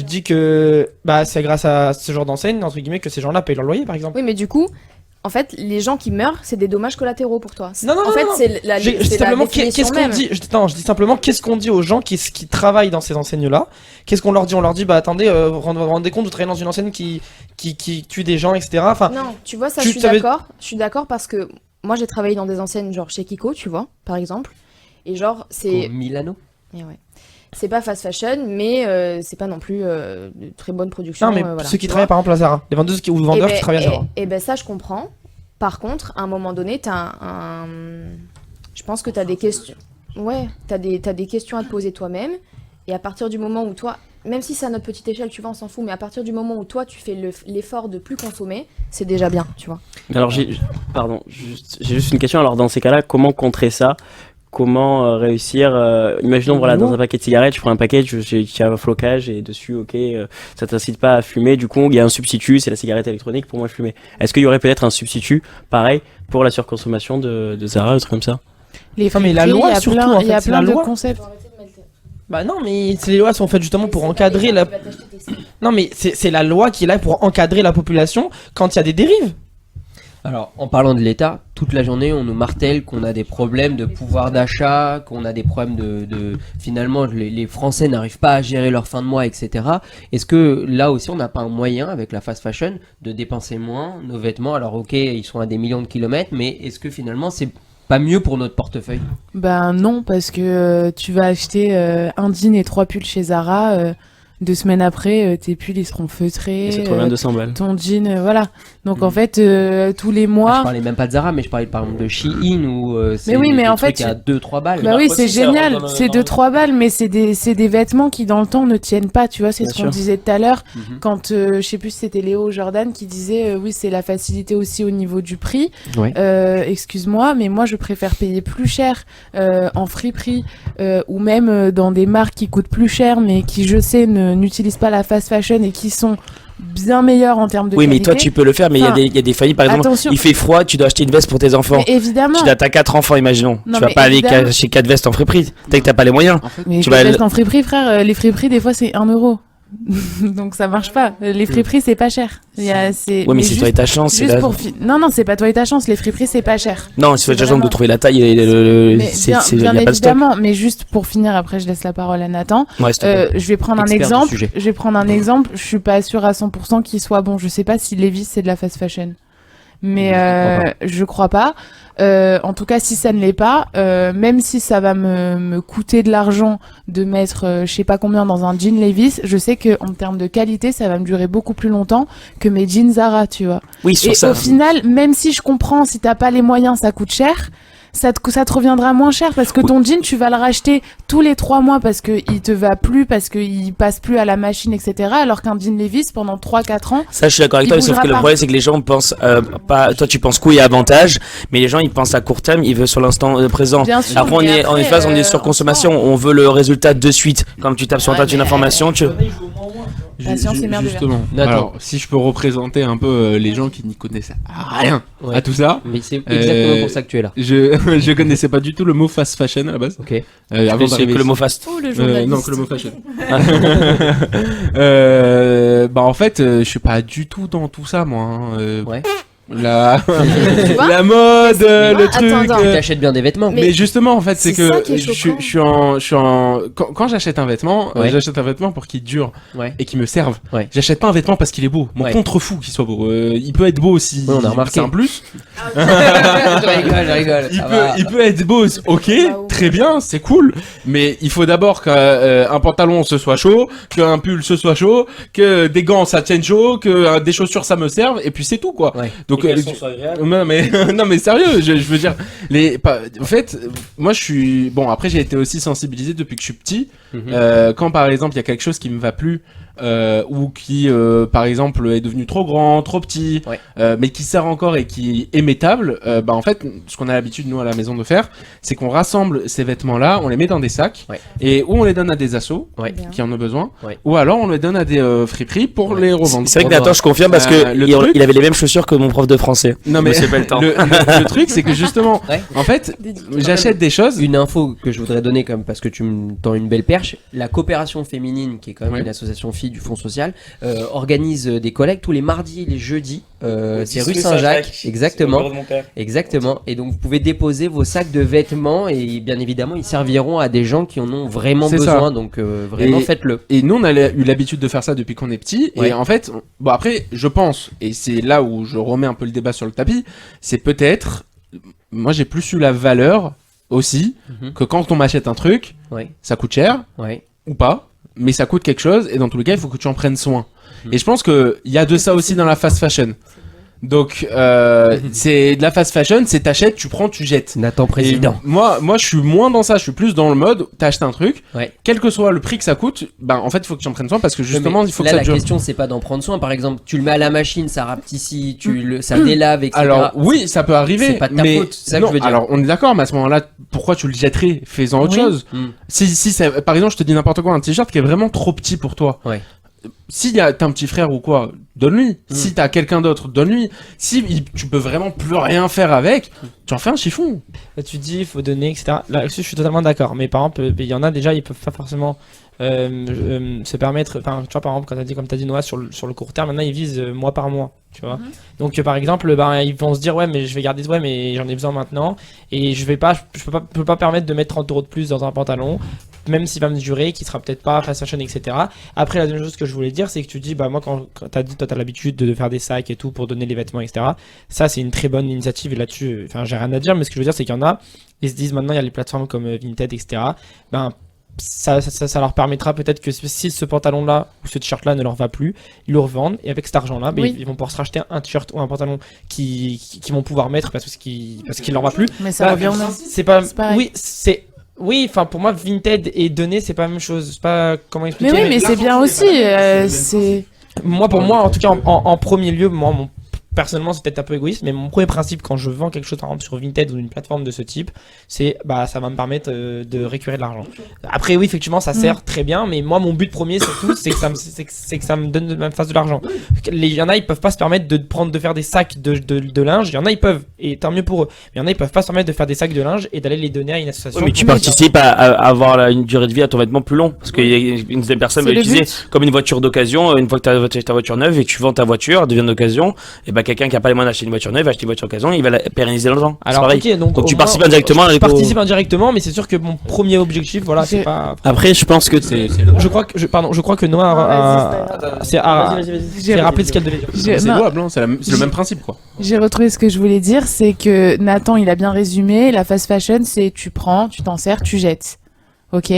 S6: dis que c'est grâce à ce genre d'enseigne entre guillemets que ces gens-là payent leur loyer par exemple.
S3: Oui, mais du coup. En fait, les gens qui meurent, c'est des dommages collatéraux pour toi.
S6: Non.
S3: C'est la définition même.
S6: Je dis simplement qu'est-ce qu'on dit aux gens qui travaillent dans ces enseignes-là. Qu'est-ce qu'on leur dit? On leur dit attendez, vous vous rendez compte, vous travaillez dans une enseigne qui tue des gens, etc.
S3: Non, tu vois ça, je suis d'accord. Je suis d'accord parce que moi j'ai travaillé dans des enseignes genre chez Kiko, tu vois, par exemple, et genre c'est.
S1: Milano.
S3: Et ouais. C'est pas fast fashion, mais c'est pas non plus de très bonne production.
S6: Non, mais ceux qui travaillent par exemple à Zara, les vendeuses ou vendeurs qui travaillent à Zara.
S3: Et ben ça, je comprends. Par contre, à un moment donné, je pense que t'as des questions. Ouais, t'as des questions à te poser toi-même. Et à partir du moment où toi, même si c'est à notre petite échelle, tu vois, on s'en fout, mais à partir du moment où toi, tu fais l'effort de plus consommer, c'est déjà bien, tu vois.
S7: Alors, j'ai juste une question. Alors, dans ces cas-là, comment contrer ça? Comment réussir imaginons dans un paquet de cigarettes, je prends un paquet, il y a un flocage et dessus ça t'incite pas à fumer, du coup il y a un substitut, c'est la cigarette électronique pour moi fumer. Est-ce qu'il y aurait peut-être un substitut pareil pour la surconsommation de Zara, un truc comme ça?
S4: Mais la loi surtout, il y a plein de concepts.
S6: Bah non, mais les lois sont faites justement pour encadrer la. Non, mais c'est la loi qui est là pour encadrer la population quand il y a des dérives.
S1: Alors, en parlant de l'État, toute la journée, on nous martèle qu'on a des problèmes de pouvoir d'achat, qu'on a des problèmes finalement, les Français n'arrivent pas à gérer leur fin de mois, etc. Est-ce que là aussi, on n'a pas un moyen, avec la fast fashion, de dépenser moins nos vêtements? Alors, ok, ils sont à des millions de kilomètres, mais est-ce que finalement, c'est pas mieux pour notre portefeuille?
S4: Ben non, parce que tu vas acheter un jean et 3 pulls chez Zara... 2 semaines après, tes pulls ils seront feutrés.
S7: Et c'est trop bien 200 balles.
S4: Ton jean, voilà. Donc en fait, tous les mois.
S1: Je parlais même pas de Zara, mais je parlais par exemple de Shein ou c'est
S4: en
S1: trucs
S4: fait,
S1: à 2-3 balles.
S4: Bah oui, c'est génial. C'est 2-3 balles, mais c'est des vêtements qui dans le temps ne tiennent pas. Tu vois, c'est ce qu'on disait tout à l'heure. Quand je sais plus si c'était Léo ou Jordan qui disait oui, c'est la facilité aussi au niveau du prix.
S1: Ouais.
S4: Excuse-moi, mais moi je préfère payer plus cher en friperie ou même dans des marques qui coûtent plus cher, mais qui je sais n'utilisent pas la fast fashion et qui sont bien meilleurs en termes de qualité.
S2: Oui, mais toi tu peux le faire, mais il y a des familles, par exemple, il fait froid, tu dois acheter une veste pour tes enfants.
S4: Mais évidemment.
S2: T'as 4 enfants, imaginons.
S4: Non,
S2: tu vas pas aller acheter 4 vestes en friperie. Peut-être que t'as pas les moyens.
S4: Mais tu vas vestes en friperie, frère, les friperies des fois c'est 1 euro. Donc ça marche pas. Les friperies c'est pas cher.
S2: Ouais, mais c'est toi et ta chance.
S4: Non, c'est pas toi et ta chance. Les friperies c'est pas cher.
S2: Non, c'est ta chance de trouver la taille et
S4: bien évidemment. Mais juste pour finir, après je laisse la parole à Nathan.
S2: Ouais,
S4: je vais prendre un exemple. Je suis pas sûre à 100% qu'il soit bon. Je sais pas si Levi's c'est de la fast fashion. Mais
S1: Je crois pas.
S4: je crois pas. En tout cas, si ça ne l'est pas, même si ça va me coûter de l'argent de mettre je sais pas combien dans un jean Levi's, je sais que en termes de qualité, ça va me durer beaucoup plus longtemps que mes jeans Zara, tu vois.
S2: Oui, sur
S4: Et
S2: ça.
S4: au final, même si je comprends, si t'as pas les moyens, ça coûte cher. Ça te reviendra moins cher parce que ton jean, tu vas le racheter tous les 3 mois parce que il te va plus, parce qu'il passe plus à la machine, etc. Alors qu'un jean Levi's, pendant 3-4 ans,
S2: Ça, je suis d'accord avec
S4: Il
S2: toi, mais sauf
S4: bougera
S2: que le
S4: pas.
S2: problème, c'est que les gens pensent pas. Toi, tu penses coût et avantage, mais les gens, ils pensent à court terme, ils veulent sur l'instant présent.
S4: bien sûr.
S2: Après, on
S4: mais
S2: est en phase, on est sur
S4: en
S2: consommation, on veut le résultat de suite. Comme tu tapes sur
S4: Ouais,
S2: Internet une
S4: mais-
S2: information, tu.
S4: Patience et merde de
S5: Justement.
S1: Nathan.
S5: Alors, si je peux représenter un peu les gens qui n'y connaissent rien
S1: Ouais.
S5: à tout ça.
S1: Mais c'est exactement pour ça que tu es là.
S5: Je connaissais pas du tout le mot fast fashion à la base.
S1: Ok.
S5: Avant
S2: C'est
S5: d'arriver
S2: que le
S5: ici.
S2: mot fast.
S3: Oh, le journaliste.
S5: Non, que le mot fashion. Bah en fait, je suis pas du tout dans tout ça, moi. Hein.
S1: Ouais.
S5: La...
S3: Tu vois
S5: la mode,
S3: Mais
S5: le
S3: moi,
S5: truc.
S3: attends.
S1: Tu t'achètes bien des vêtements.
S5: Mais justement, en fait, c'est
S3: c'est ça
S5: que
S3: qui est
S5: je
S3: choquant.
S5: suis en... Quand j'achète un vêtement,
S1: Ouais.
S5: j'achète un vêtement pour qu'il dure
S1: Ouais.
S5: et qu'il me serve.
S1: Ouais.
S5: J'achète pas un vêtement parce qu'il est beau. Mon
S1: Ouais.
S5: contre-fou qu'il soit beau. Il peut être beau aussi.
S1: Ouais, on a remarqué.
S5: C'est un plus.
S1: je rigole.
S5: Il peut être beau, ok,
S3: Waouh.
S5: très bien, c'est cool, mais il faut d'abord qu'un pantalon se soit chaud, qu'un pull se soit chaud, que des gants ça tienne chaud, que des chaussures ça me serve, et puis c'est tout quoi.
S1: Ouais.
S5: Donc non mais non mais sérieux, je veux dire en fait moi je suis bon, après j'ai été aussi sensibilisé depuis que je suis petit. Quand par exemple il y a quelque chose qui me va plus ou qui par exemple est devenu trop grand, trop petit,
S1: Ouais.
S5: mais qui sert encore et qui est métable, bah en fait ce qu'on a l'habitude nous à la maison de faire, c'est qu'on rassemble ces vêtements là, on les met dans des sacs,
S1: Ouais.
S5: et ou on les donne à des assos
S1: Ouais.
S3: Bien.
S5: qui en ont besoin,
S1: Ouais.
S5: ou alors on les donne à des friperies pour
S1: Ouais.
S5: les revendre.
S2: C'est vrai que Nathan, je confirme parce que
S5: Le
S2: il
S5: truc-
S2: il avait les mêmes chaussures que mon prof de français.
S5: Non mais
S2: Monsieur Pelletan.
S5: le truc c'est que justement
S1: Ouais.
S5: en fait j'achète des choses.
S1: Une info que je voudrais donner comme parce que tu me tends une belle perche, la coopération féminine qui est quand même
S5: Ouais.
S1: une association filles du Fonds social organise des collectes tous les mardis et les jeudis. C'est rue Saint-Jacques, exactement. Et donc vous pouvez déposer vos sacs de vêtements et bien évidemment ils serviront à des gens qui en ont vraiment
S5: C'est
S1: besoin.
S5: ça.
S1: Donc vraiment
S5: Et-
S1: faites-le.
S5: Et nous, on a eu l'habitude de faire ça depuis qu'on est petit.
S1: Ouais.
S5: Et en fait, bon après, je pense, et c'est là où je remets un peu le débat sur le tapis, c'est peut-être, moi j'ai plus eu la valeur aussi
S1: Mhm.
S5: que quand on m'achète un truc,
S1: Ouais,
S5: ça coûte cher
S1: ouais.
S5: ou pas, mais ça coûte quelque chose et dans tous les cas, il faut que tu en prennes soin.
S1: Mhm.
S5: Et je pense que il y a de ça aussi dans la fast fashion. Donc c'est de la fast fashion, c'est t'achètes, tu prends, tu jettes.
S1: Nathan président.
S5: Et moi, je suis moins dans ça. Je suis plus dans le mode, t'as acheté un truc,
S1: Ouais.
S5: quel que soit le prix que ça coûte, ben en fait, il faut que tu en prennes soin parce que justement,
S1: Mais
S5: il faut
S1: là,
S5: que ça
S1: la
S5: dure.
S1: question c'est pas d'en prendre soin. Par exemple, tu le mets à la machine, ça rapetissit, ça délave, etc.
S5: Alors oui, ça peut arriver.
S1: C'est pas de ta
S5: mais
S1: faute, c'est ça que
S5: non,
S1: je veux dire.
S5: alors on est d'accord, mais à ce moment-là, pourquoi tu le jetterais? Fais-en autre
S4: Oui.
S5: chose.
S1: Hmm.
S5: Si c'est, par exemple, je te dis n'importe quoi, un t-shirt qui est vraiment trop petit pour toi.
S1: Ouais.
S5: Si t'as un petit frère ou quoi, donne-lui. Si t'as quelqu'un d'autre, donne-lui. Si tu peux vraiment plus rien faire avec, tu en fais un chiffon.
S6: Tu dis, il faut donner, etc. Là-dessus, je suis totalement d'accord. Mais par exemple, il y en a déjà, ils peuvent pas forcément se permettre. Enfin, tu vois, par exemple, quand t'as dit, comme t'as dit, Noah, sur le court terme, maintenant ils visent mois par mois. Tu vois. Donc, par exemple, ben, ils vont se dire, ouais, mais je vais garder, ouais, mais j'en ai besoin maintenant. Et je peux pas permettre de mettre 30 € de plus dans un pantalon, même s'il va me durer, qui sera peut-être pas fast fashion, etc. Après, la deuxième chose que je voulais dire, c'est que tu dis, bah, moi, quand t'as dit, toi, t'as l'habitude de faire des sacs et tout pour donner les vêtements, etc. Ça, c'est une très bonne initiative. Et là-dessus, enfin, j'ai rien à dire, mais ce que je veux dire, c'est qu'il y en a, ils se disent maintenant, il y a les plateformes comme Vinted, etc. Ben, ça leur permettra peut-être que si ce pantalon-là ou ce t-shirt-là ne leur va plus, ils le revendent et avec cet argent-là, ben,
S4: Oui.
S6: ils vont pouvoir se racheter un t-shirt ou un pantalon qui vont pouvoir mettre parce qu'il leur va plus.
S4: Mais ça
S6: Bah,
S4: revient au même.
S6: C'est pas.
S4: C'est pareil.
S6: Oui, enfin pour moi, Vinted et donner, c'est pas la même chose. C'est pas comment expliquer.
S4: Mais oui, mais c'est bien aussi. C'est.
S6: Moi, pour moi, en tout cas, en premier lieu, moi, personnellement, c'est peut-être un peu égoïste, mais mon premier principe quand je vends quelque chose, par exemple, sur Vinted ou une plateforme de ce type, c'est bah ça va me permettre de récupérer de l'argent. Après, oui, effectivement, ça sert très bien, mais moi, mon but premier, surtout, c'est que ça me donne de même face de l'argent. Il y en a, ils peuvent pas se permettre de faire des sacs de linge. Il y en a, ils peuvent, et tant mieux pour eux. Mais il y en a, ils peuvent pas se permettre de faire des sacs de linge et d'aller les donner à une association.
S2: Mais tu participes à avoir une durée de vie à ton vêtement plus long. Parce qu'une deuxième personne va
S4: C'est le
S2: l'utiliser
S4: but.
S2: comme une voiture d'occasion. Une fois que tu as ta voiture neuve et que tu vends ta voiture, elle devient d'occasion, et ben bah, quelqu'un qui a pas les moyens d'acheter une voiture neuve, va acheter une voiture d'occasion, il va la pérenniser dans le temps. C'est
S6: Alors,
S2: pareil.
S6: ok, donc
S2: Donc tu
S6: au
S2: participes
S6: moins,
S2: indirectement à
S6: je
S2: l'éco.
S6: participe indirectement, mais c'est sûr que mon premier objectif, voilà, c'est
S4: J'ai-
S6: pas.
S2: Après, je pense que
S6: Je crois que Noah
S4: J'ai-
S6: s'est rappelé ce qu'elle devait dire.
S4: j'ai-
S5: C'est
S4: non,
S5: louable, hein, c'est le même principe, quoi.
S4: J'ai retrouvé ce que je voulais dire, c'est que Nathan, il a bien résumé. La fast fashion, c'est tu prends, tu t'en sers, tu jettes. Ok.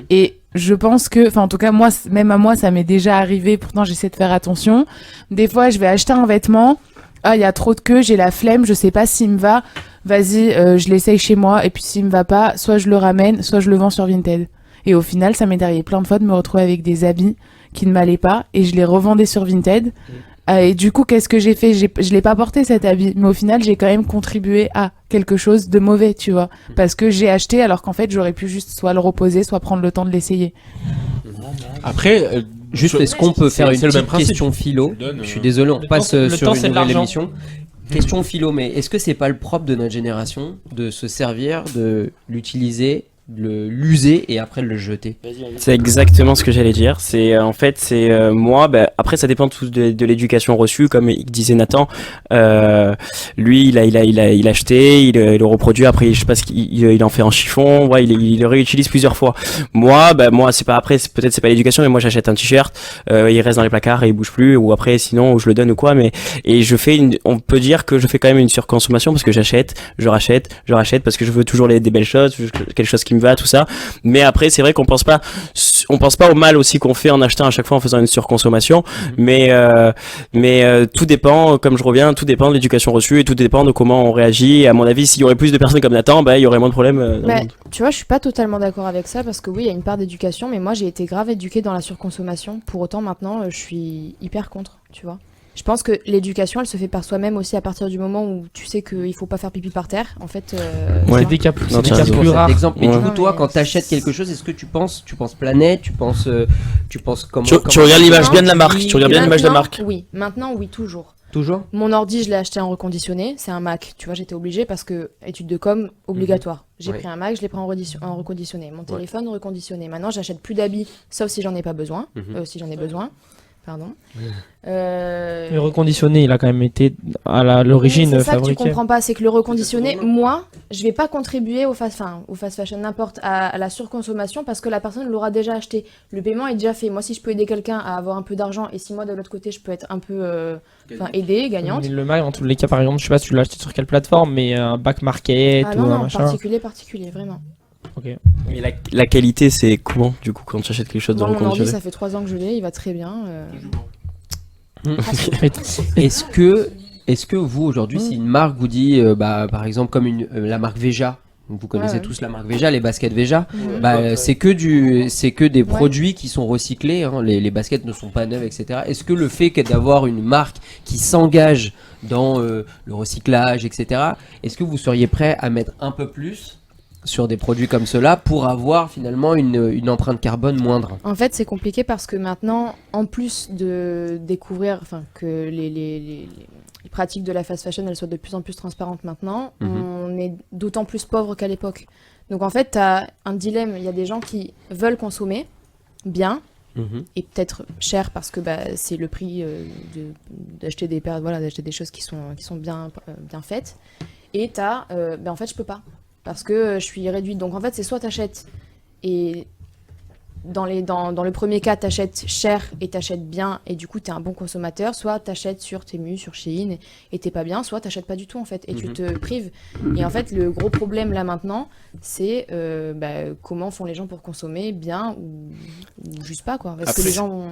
S4: Et je pense que, enfin, en tout cas, moi, même à moi, ça m'est déjà arrivé. Pourtant, j'essaie de faire attention. Des fois, je vais acheter un vêtement. Ah, il y a trop de queue, j'ai la flemme, je sais pas s'il me va. Vas-y, je l'essaye chez moi. Et puis, s'il me va pas, soit je le ramène, soit je le vends sur Vinted. Et au final, ça m'est arrivé plein de fois de me retrouver avec des habits qui ne m'allaient pas et je les revendais sur Vinted. Et du coup, qu'est-ce que j'ai fait? Je l'ai pas porté cet habit, mais au final, j'ai quand même contribué à quelque chose de mauvais, tu vois, parce que j'ai acheté alors qu'en fait, j'aurais pu juste soit le reposer, soit prendre le temps de l'essayer.
S5: Après,
S1: Juste, est-ce qu'on peut faire une
S5: c'est le même
S1: petite
S5: principe.
S1: question philo?
S5: Tu le donnes,
S1: Je suis désolé, on
S6: Le
S1: passe
S6: temps- le
S1: sur
S6: temps,
S1: une
S6: c'est de
S1: nouvelle
S6: l'argent.
S1: émission. Question philo, mais est-ce que c'est pas le propre de notre génération de se servir, de l'utiliser, de l'user et après de le jeter?
S7: C'est exactement ce que j'allais dire. C'est en fait, c'est moi. Bah, après, ça dépend tout de l'éducation reçue, comme il disait Nathan. Lui, il a acheté, il le reproduit. Après, je sais pas ce qu'il en fait en chiffon. Ouais, il le réutilise plusieurs fois. Moi, c'est pas après. Peut-être c'est pas l'éducation, mais moi, j'achète un t-shirt. Il reste dans les placards et il bouge plus. Ou après, sinon, je le donne ou quoi. Mais et je fais on peut dire que je fais quand même une surconsommation parce que j'achète, je rachète parce que je veux toujours des belles choses, quelque chose qui me va, tout ça. Mais après, c'est vrai qu'on pense pas au mal aussi qu'on fait en achetant à chaque fois en faisant une surconsommation. Mais tout dépend, comme je reviens, tout dépend de l'éducation reçue et tout dépend de comment on réagit. Et à mon avis, s'il y aurait plus de personnes comme Nathan, il y aurait moins de problèmes dans le
S3: Mais
S7: monde.
S3: tu vois, je suis pas totalement d'accord avec ça parce que oui, il y a une part d'éducation, mais moi j'ai été grave éduquée dans la surconsommation. Pour autant, maintenant, je suis hyper contre, tu vois. Je pense que l'éducation, elle se fait par soi-même aussi à partir du moment où tu sais qu'il faut pas faire pipi par terre. En fait,
S7: Ouais.
S6: C'est des cas, c'est
S7: Non,
S6: des
S7: t'as
S6: cas
S7: raison.
S6: plus
S1: Cet
S6: rares.
S1: exemple. Mais
S7: Ouais.
S1: du coup,
S3: Non,
S1: toi,
S3: mais
S1: quand t'achètes quelque chose, est-ce que tu penses planète, tu penses comment
S2: Tu
S1: comment-
S2: regardes l'image
S3: Non,
S2: bien de la marque.
S3: oui,
S2: Tu regardes bien l'image de la
S3: maintenant,
S2: marque.
S3: Oui, maintenant, oui, toujours.
S1: Toujours?
S3: Mon ordi, je l'ai acheté en reconditionné. C'est un Mac. Tu vois, j'étais obligée parce que études de com obligatoire. J'ai
S1: Ouais.
S3: pris un Mac, je l'ai pris en reconditionné. Mon téléphone reconditionné. Maintenant, j'achète plus d'habits, sauf si j'en ai pas besoin. Si j'en ai besoin. Pardon.
S6: Le reconditionné, il a quand même été à l'origine
S3: c'est ça que tu
S6: fabriqué.
S3: comprends pas, c'est que le reconditionné, moi, je vais pas contribuer au fast fashion, n'importe, à la surconsommation parce que la personne l'aura déjà acheté. Le paiement est déjà fait. Moi, si je peux aider quelqu'un à avoir un peu d'argent et si moi de l'autre côté je peux être un peu aidée, gagnante.
S6: Mais le Mac, en tous les cas, par exemple, je sais pas si tu l'as acheté sur quelle plateforme, mais un back market
S3: Ah
S6: ou
S3: non,
S6: un
S3: non,
S6: machin.
S3: particulier, vraiment.
S6: Ok.
S7: Mais la qualité, c'est comment du coup quand tu achètes quelque chose de
S3: Moi, mon ordi,
S7: reconditionné?
S3: ça fait 3 ans que je l'ai, il va très bien.
S1: Est-ce que vous aujourd'hui, si une marque vous dit, par exemple comme la marque Veja, vous connaissez
S3: Ouais.
S1: tous la marque Veja, les baskets Veja,
S3: Mhm.
S1: c'est que des produits qui sont recyclés, hein, les baskets ne sont pas neuves, etc. Est-ce que le fait d'avoir une marque qui s'engage dans le recyclage, etc., est-ce que vous seriez prêt à mettre un peu plus sur des produits comme cela pour avoir finalement une empreinte carbone moindre?
S3: En fait, c'est compliqué parce que maintenant, en plus de découvrir que les pratiques de la fast fashion, elles soient de plus en plus transparentes maintenant, on est d'autant plus pauvre qu'à l'époque. Donc en fait, tu as un dilemme. Il y a des gens qui veulent consommer bien et peut-être cher parce que c'est le prix d'acheter d'acheter des choses qui sont bien faites. Et tu as, en fait, je peux pas. Parce que je suis réduite. Donc en fait, c'est soit t'achètes et dans le premier cas, t'achètes cher et t'achètes bien et du coup t'es un bon consommateur, soit t'achètes sur Temu, sur Shein et t'es pas bien, soit t'achètes pas du tout en fait et tu te prives. Et en fait, le gros problème là maintenant, c'est comment font les gens pour consommer bien ou juste pas quoi. Parce que
S5: Après,
S3: les gens vont...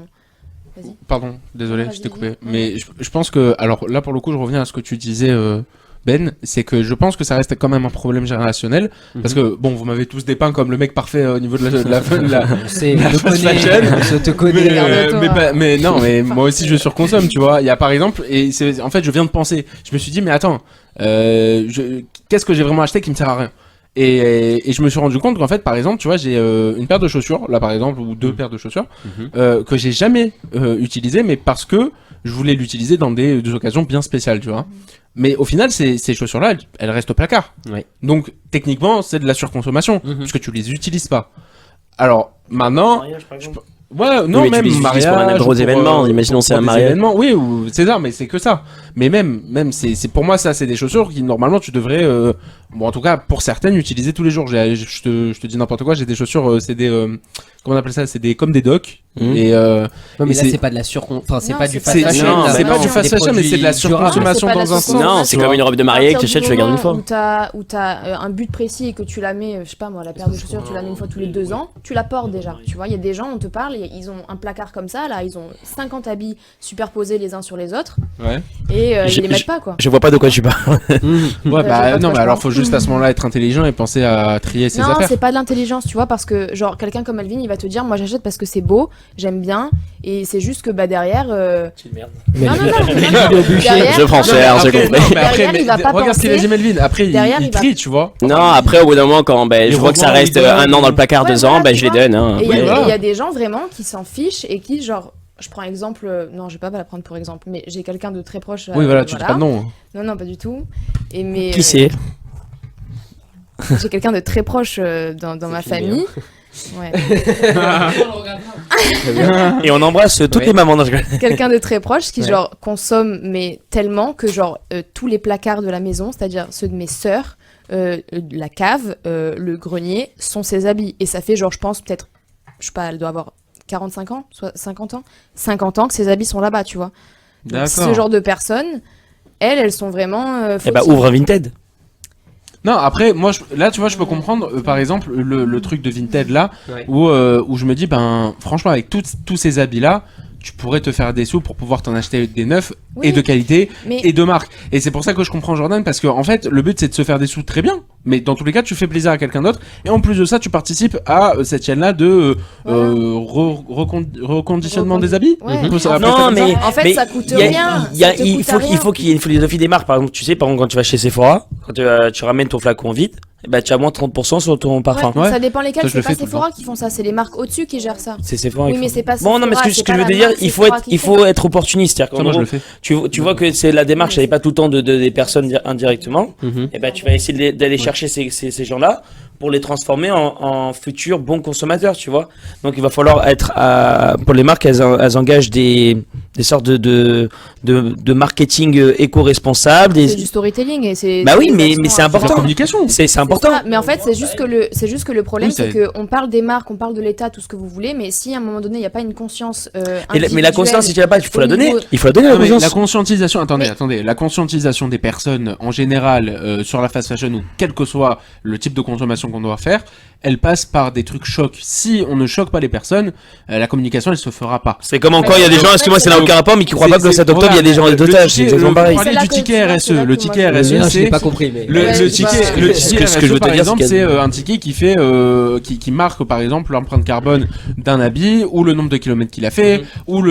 S3: Vas-y.
S5: Pardon, désolé,
S3: Vas-y,
S5: je t'ai coupé.
S3: vas-y.
S5: Mais je pense que, alors là pour le coup, je reviens à ce que tu disais, Ben, c'est que je pense que ça reste quand même un problème générationnel. Parce que, bon, vous m'avez tous dépeint comme le mec parfait au niveau de la
S1: C'est
S5: la fast fashion.
S1: je te connais.
S5: mais non, mais moi aussi je surconsomme, tu vois. Il y a par exemple, en fait, je viens de penser, je me suis dit, mais attends, qu'est-ce que j'ai vraiment acheté qui me sert à rien? Et je me suis rendu compte qu'en fait, par exemple, tu vois, j'ai une paire de chaussures, là par exemple, ou deux paires de chaussures, que j'ai jamais utilisées, mais parce que je voulais l'utiliser dans des occasions bien spéciales, tu vois. Mais au final, ces chaussures-là, elles restent au placard.
S1: Ouais.
S5: Donc, techniquement, c'est de la surconsommation, puisque tu les utilises pas. Alors, maintenant, Ouais, non,
S7: mais
S5: même
S7: tu les utilises
S5: mariage.
S7: pour un gros
S5: ou
S7: événement, imaginons c'est
S5: pour
S7: un
S5: des
S7: mariage.
S5: événements, oui, ou c'est ça, mais c'est que ça. Mais même c'est pour moi, ça, c'est des chaussures qui, normalement, tu devrais, bon, en tout cas, pour certaines, utiliser tous les jours. Je te dis n'importe quoi, j'ai des chaussures, c'est des, comment on appelle ça? C'est comme des docks. Et,
S1: Non, mais
S5: et
S1: là, c'est pas de la enfin, c'est
S3: Non,
S1: pas du
S3: c'est
S1: fast
S3: pas-
S1: fashion.
S7: non,
S1: là,
S5: c'est
S7: bah
S5: pas
S7: non,
S5: du fast
S1: des
S5: fashion, mais c'est de la
S1: produits durables.
S5: surconsommation
S3: C'est pas de
S5: dans
S3: la
S5: un sens.
S7: Non, c'est comme une robe de mariée que tu achètes, tu la gardes une fois.
S3: Où t'as un but précis et que tu la mets, je sais pas moi, la paire de chaussures, tu la mets une fois tous les 2 ans, tu la portes déjà. Tu vois, il y a des gens, on te parle, ils ont un placard comme ça, là, ils ont 50 habits superposés les uns sur les autres,
S5: Ouais.
S3: et
S7: Je-
S3: ils les mettent pas, quoi.
S7: Je vois pas de quoi tu parles.
S5: Ouais,
S3: j'ai
S5: bah,
S3: pas de
S5: non,
S3: quoi
S5: mais
S3: je
S5: alors,
S3: parle.
S5: faut juste à ce moment-là être intelligent et penser à trier ses
S3: Non,
S5: affaires.
S3: c'est pas de l'intelligence, tu vois, parce que genre quelqu'un comme Alvin, il va te dire, moi j'achète parce que c'est beau, j'aime bien, et c'est juste que bah derrière.
S7: C'est une merde.
S3: Non, derrière,
S7: Je prends cher, j'ai
S5: Après,
S7: compris.
S5: non, mais après,
S3: Derrière, il va pas
S5: regarde ce qu'il a
S3: penser.
S5: dit Melvin. Après,
S3: Derrière,
S5: il
S3: il va-
S5: trie, tu vois.
S7: Non, après, au bout d'un moment, quand
S5: Les
S7: je vois que ça
S5: revends,
S7: reste
S5: ils donnent.
S7: un an dans le placard,
S3: Ouais,
S7: 2 ans,
S3: voilà,
S7: bah
S3: tu
S7: je les
S3: vois.
S7: donne. Hein.
S3: Et il y a-
S5: Oui,
S3: et
S5: voilà.
S3: il y a des gens vraiment qui s'en fichent et qui, genre, je prends exemple, non, je vais pas la prendre pour exemple, mais j'ai quelqu'un de très proche.
S5: Oui, voilà, tu dis pas de nom.
S3: Non, non, pas du tout. Mais,
S7: Qui c'est
S3: j'ai quelqu'un de très proche dans ma famille. Ouais.
S7: Et on embrasse toutes les mamans. Non, je rigole.
S3: Quelqu'un de très proche qui,
S1: Ouais.
S3: genre, consomme, mais tellement que, genre, tous les placards de la maison, c'est-à-dire ceux de mes sœurs, la cave, le grenier, sont ses habits. Et ça fait, genre, je pense, peut-être, je sais pas, elle doit avoir 45 ans, soit 50 ans, 50 ans que ses habits sont là-bas, tu vois. Donc, ce
S5: D'accord.
S3: genre de personnes, elles sont vraiment.
S7: Eh bah,
S3: fautives.
S7: ouvre un Vinted.
S5: Non, après, moi, là, tu vois, je peux comprendre, par exemple, le truc de Vinted là,
S1: Ouais.
S5: où je me dis, ben, franchement, avec tous ces habits-là, tu pourrais te faire des sous pour pouvoir t'en acheter des neufs
S3: Oui,
S5: et de qualité
S3: mais
S5: et de marque. Et c'est pour ça que je comprends Jordan, parce que en fait, le but c'est de se faire des sous très bien, mais dans tous les cas, tu fais plaisir à quelqu'un d'autre, et en plus de ça, tu participes à cette chaîne-là de
S3: Voilà.
S5: reconditionnement des habits.
S3: Ouais.
S5: On peut ça- appeler ça
S7: Non,
S5: comme ça.
S7: mais
S3: En fait,
S7: mais
S3: ça coûte
S7: il y a-
S3: rien.
S7: il y a-
S3: ça te
S7: il
S3: coûte
S7: faut
S3: rien.
S7: il faut qu'il y ait une philosophie des marques. Par exemple, tu sais, par exemple, quand tu vas chez Sephora, quand tu ramènes ton flacon vide, eh ben, tu as moins 30% sur ton parfum.
S3: Ouais,
S5: Ouais.
S3: ça dépend lesquels,
S5: Ça, je
S3: c'est
S5: le
S3: pas
S5: fais tout le
S3: Sephora qui font ça, c'est les marques au-dessus qui gèrent ça.
S7: C'est Sephora.
S3: Oui,
S7: ils
S3: mais
S7: font.
S3: c'est pas
S7: Bon, non, mais
S3: Sephora,
S7: ce
S3: c'est
S7: que je
S3: pas
S7: veux te
S3: la
S7: dire,
S3: marque,
S7: il
S3: c'est
S7: faut
S3: Sephora
S7: être,
S3: qui
S7: il
S3: fait.
S7: faut être opportuniste. C'est-à-dire
S5: Ça,
S7: qu'en
S5: moi, je
S7: gros,
S5: le fais.
S7: tu vois que c'est la démarche, elle n'est pas tout le temps des personnes indirectement. Et ben, tu vas essayer d'aller chercher ces gens-là pour les transformer en futurs bons consommateurs, tu vois. Donc, il va falloir être pour les marques, elles engagent des sortes de marketing éco-responsable.
S3: C'est du storytelling et c'est.
S7: Bah oui,
S3: des
S7: mais
S3: actions
S7: c'est
S3: à-
S7: important.
S5: La communication.
S7: C'est important.
S3: Ça, mais en fait, c'est juste que le problème,
S5: Oui,
S3: c'est
S5: ça-
S3: qu'on parle des marques, on parle de l'État, tout ce que vous voulez, mais si à un moment donné, il n'y a pas une conscience.
S7: Mais la conscience, si tu l'as pas, il faut
S3: au
S7: la donner.
S3: niveau-
S7: Il faut la donner, la
S5: Non, mais
S7: conscience.
S5: la conscientisation,
S3: Mais-
S5: attendez, la conscientisation des personnes en général sur la fast fashion ou quel que soit le type de consommation qu'on doit faire, elle passe par des trucs chocs. Si on ne choque pas les personnes, la communication elle se fera pas.
S7: C'est comme encore, il y a des gens, excuse-moi, ça n'a aucun rapport, mais qui croient pas que le 7 octobre, il y a des gens d'otages. C'est exactement pareil.
S5: On parlait
S3: C'est
S5: du
S3: là que
S5: ticket
S3: tu vois,
S5: RSE.
S3: c'est là
S5: Le
S3: que
S5: ticket
S3: moi, je-
S5: RSE,
S1: Je l'ai
S5: c'est
S1: pas compris, mais.
S5: le
S3: Ouais,
S5: ticket,
S3: c'est
S5: le
S3: pas-
S5: ticket
S7: ce que je veux
S5: RSE,
S7: te
S5: par
S7: dire, c'est
S5: exemple,
S7: qu'il y a-
S5: c'est un ticket qui fait, qui marque par exemple l'empreinte carbone d'un habit ou le nombre de kilomètres qu'il a fait ou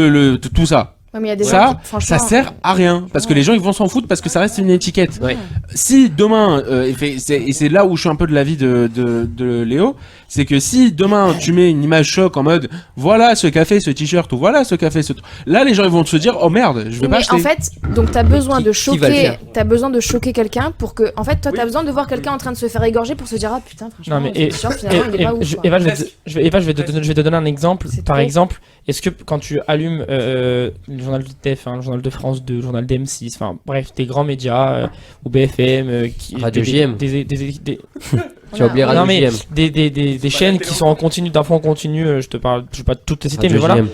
S5: tout ça.
S3: Ouais, mais il y a des
S5: Ça,
S3: gens qui, franchement,
S5: Ça sert à rien parce que les gens ils vont s'en foutre parce que ça reste une étiquette.
S1: Ouais.
S5: Si demain, et c'est là où je suis un peu de l'avis de Léo, c'est que si demain tu mets une image choc en mode voilà ce qu'a fait ce t-shirt ou voilà ce qu'a fait ce, là les gens ils vont se dire oh merde je vais pas
S3: Mais
S5: acheter.
S3: en fait, donc t'as besoin de
S1: Qui va le
S3: choquer,
S1: faire
S3: t'as besoin de choquer quelqu'un pour que, en fait, toi t'as besoin de voir quelqu'un en train de se faire égorger pour se dire ah putain franchement,
S6: Non, mais
S3: ce t-shirt, finalement il est pas ouf. Quoi.
S6: Eva, je vais te donner un exemple.
S3: C'est
S6: Par
S3: trop.
S6: exemple, est-ce que quand tu allumes le journal de TF1, le journal de France 2, le journal d'M6, enfin bref, des grands médias ou BFM,
S1: Radio JM. Tu as oublié
S3: Voilà.
S1: Radio
S6: non, mais
S1: JM.
S6: des chaînes qui sont en continu, d'infos en continu, je vais pas toutes les citer,
S1: Radio
S6: mais voilà.
S1: JM.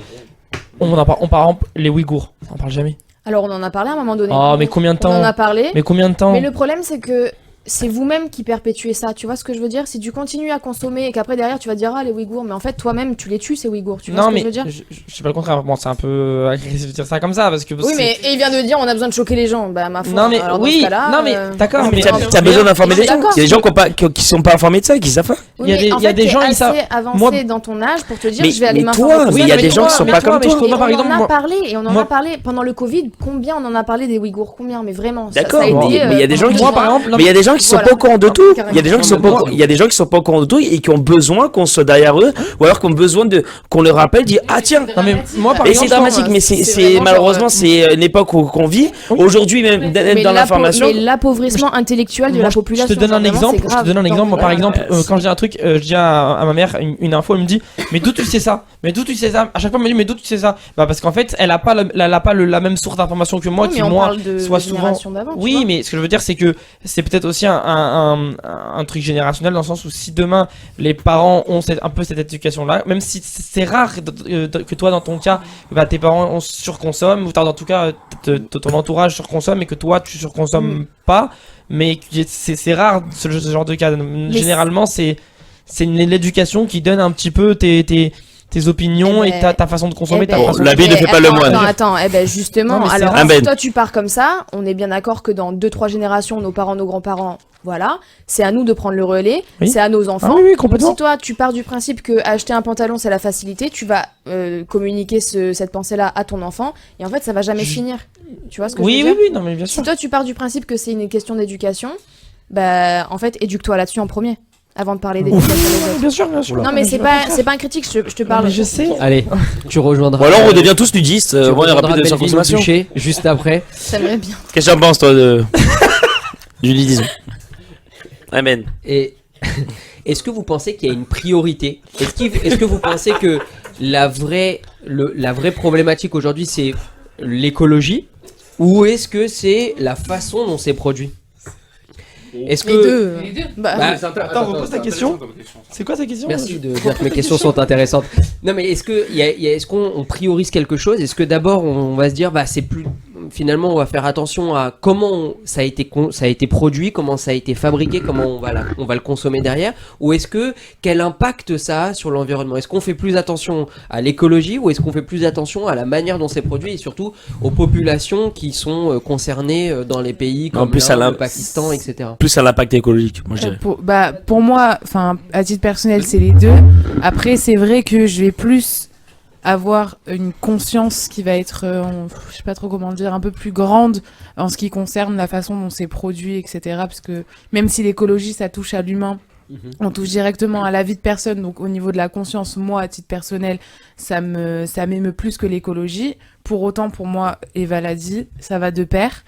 S6: On par exemple les Ouïghours, on en parle jamais.
S3: Alors on en a parlé à un moment donné.
S6: Oh, mais combien de
S3: On en
S6: temps
S3: a parlé.
S6: Mais combien de temps
S3: Mais le problème, c'est que c'est vous-même qui perpétuez ça. Tu vois ce que je veux dire? Si tu continues à consommer et qu'après derrière tu vas dire ah les Ouïghours, mais en fait toi-même tu les tues ces Ouïghours. Tu vois
S6: Non,
S3: ce que
S6: mais
S3: je veux dire?
S6: je sais pas le contraire. Bon, c'est un peu agressif de dire ça comme ça parce que.
S3: Oui, mais il vient de dire on a besoin de choquer les gens. Bah ma foi.
S6: Non, mais
S3: alors, dans
S6: oui,
S3: ce cas-là,
S6: non, mais d'accord, mais
S7: T'as besoin d'informer
S3: Je
S7: les
S3: suis
S7: gens.
S3: d'accord.
S7: Il y a des gens qui sont pas informés de ça et qui savent pas.
S3: Oui,
S6: il y a
S3: mais
S6: des-
S3: en
S6: il y a
S3: fait,
S6: des
S3: t'es
S6: gens, ils
S3: assez
S6: savent-
S3: avancé
S6: Moi-
S3: dans ton âge pour te dire
S7: Mais-
S3: je vais aller
S7: mais
S3: m'informer.
S7: toi,
S3: pour
S7: oui,
S3: ça,
S7: il y a
S3: mais
S7: des gens
S3: toi-
S7: qui sont
S3: mais
S7: pas
S3: toi,
S7: comme
S3: mais
S7: toi.
S3: je- et
S6: Moi, par
S3: on
S6: exemple,
S3: en a
S6: moi-
S3: parlé et on en
S6: moi-
S3: a parlé pendant le Covid. Combien on en a parlé des Ouïghours? Combien? Mais vraiment. ça-
S7: D'accord,
S3: ça a été,
S7: mais il y a des gens
S3: pendant
S7: qui-
S3: deux
S6: Moi, par
S3: mois.
S6: exemple, non,
S7: Mais il y a des gens
S2: gens qui sont
S3: Voilà.
S2: pas au courant de tout. Il y a des gens qui sont pas,
S1: Carrément.
S2: il y a des gens qui sont pas au courant de tout et qui ont besoin qu'on soit derrière eux, ou alors qu'on a besoin qu'on leur rappelle, dire ah tiens.
S6: Non mais moi par
S2: Et
S6: exemple,
S2: c'est dramatique, mais
S3: c'est
S2: c'est
S3: vraiment
S2: malheureusement
S3: genre,
S2: c'est une époque qu'on vit. Aujourd'hui même
S3: Mais
S2: dans l'information.
S3: mais l'appauvrissement intellectuel de
S6: moi,
S3: la
S6: je
S3: population.
S6: te donne un
S3: genre, vraiment,
S6: exemple.
S3: c'est
S6: Je te
S3: grave.
S6: donne un exemple. Moi, par
S2: Ouais,
S6: exemple,
S2: ouais,
S6: quand je dis un truc, je dis à ma mère une info. Elle me dit, mais d'où tu sais ça? Mais d'où tu sais ça? À chaque fois, elle me dit, mais d'où tu sais ça? Bah parce qu'en fait, elle a pas la même source d'information que moi,
S3: Oui,
S6: qui
S3: mais on
S6: moi
S3: parle de
S6: soit souvent.
S3: génération d'avant. tu
S6: Oui,
S3: vois.
S6: mais ce que je veux dire, c'est que c'est peut-être aussi un truc générationnel, dans le sens où si demain les parents ont un peu cette éducation-là, même si c'est rare que toi, dans ton cas, bah, tes parents surconsomment, ou en tout cas ton entourage surconsomme et que toi tu surconsommes pas, mais c'est rare ce genre de cas. Généralement, c'est l'éducation qui donne un petit peu tes opinions
S3: Eh
S6: et
S3: ben,
S6: ta façon de consommer, ta
S3: ben,
S6: façon
S2: la
S6: de...
S2: vie ne fait pas le moine.
S3: Attends, eh ben justement,
S6: Non, mais c'est
S3: alors
S2: rare.
S3: si
S2: Ben.
S3: toi tu pars comme ça, on est bien d'accord que dans 2-3 générations, nos parents, nos grands-parents, voilà, c'est à nous de prendre le relais,
S6: Oui.
S3: c'est à nos enfants.
S6: Ah oui,
S3: Donc,
S6: complètement.
S3: si toi tu pars du principe que acheter un pantalon c'est la facilité, tu vas communiquer cette pensée-là à ton enfant et en fait ça va jamais finir. Tu vois ce que je veux
S6: Oui,
S3: dire
S6: oui, oui, non mais bien
S3: Si
S6: sûr.
S3: toi tu pars du principe que c'est une question d'éducation, bah en fait éduque-toi là-dessus en premier avant de parler d'éducation des autres.
S6: Bien sûr, bien sûr.
S3: Non mais c'est pas un critique, je te
S6: Non,
S3: parle.
S6: mais je sais.
S1: Allez, tu rejoindras.
S2: Ou alors on redevient tous nudistes.
S1: tu
S2: Il y aura
S1: rejoindras
S2: plus de
S1: Melvin
S2: surconsommation.
S1: Boucher juste après.
S3: J'aimerais bien.
S2: Qu'est-ce que tu en penses toi du nudisme? Amen.
S1: Et est-ce que vous pensez qu'il y a une priorité? Est-ce que vous pensez que la vraie problématique aujourd'hui c'est l'écologie ou est-ce que c'est la façon dont c'est produit? Est-ce
S3: Les
S1: que
S3: deux. Bah,
S1: Bah,
S6: Attends, repose ta question. C'est quoi ta question?
S1: Merci de dire que mes questions sont intéressantes. Non mais est-ce qu'on priorise quelque chose? Est-ce que d'abord on va se dire bah c'est plus finalement on va faire attention à comment ça a été produit, comment ça a été fabriqué, comment on va le consommer derrière, ou est-ce que quel impact ça a sur l'environnement? Est-ce qu'on fait plus attention à l'écologie ou est-ce qu'on fait plus attention à la manière dont c'est produit et surtout aux populations qui sont concernées dans les pays
S2: En
S1: comme
S2: plus,
S1: l'Inde,
S2: à
S1: le Pakistan, etc.
S2: Plus à l'impact écologique, moi je dirais.
S4: Pour moi, enfin, à titre personnel, c'est les deux. Après, c'est vrai que je vais plus avoir une conscience qui va être, je sais pas trop comment le dire, un peu plus grande en ce qui concerne la façon dont c'est produit, etc. Parce que même si l'écologie, ça touche à l'humain, on touche directement à la vie de personne. Donc au niveau de la conscience, moi, à titre personnel, ça m'émeut plus que l'écologie. Pour autant, pour moi, Eva l'a dit, ça va de pair.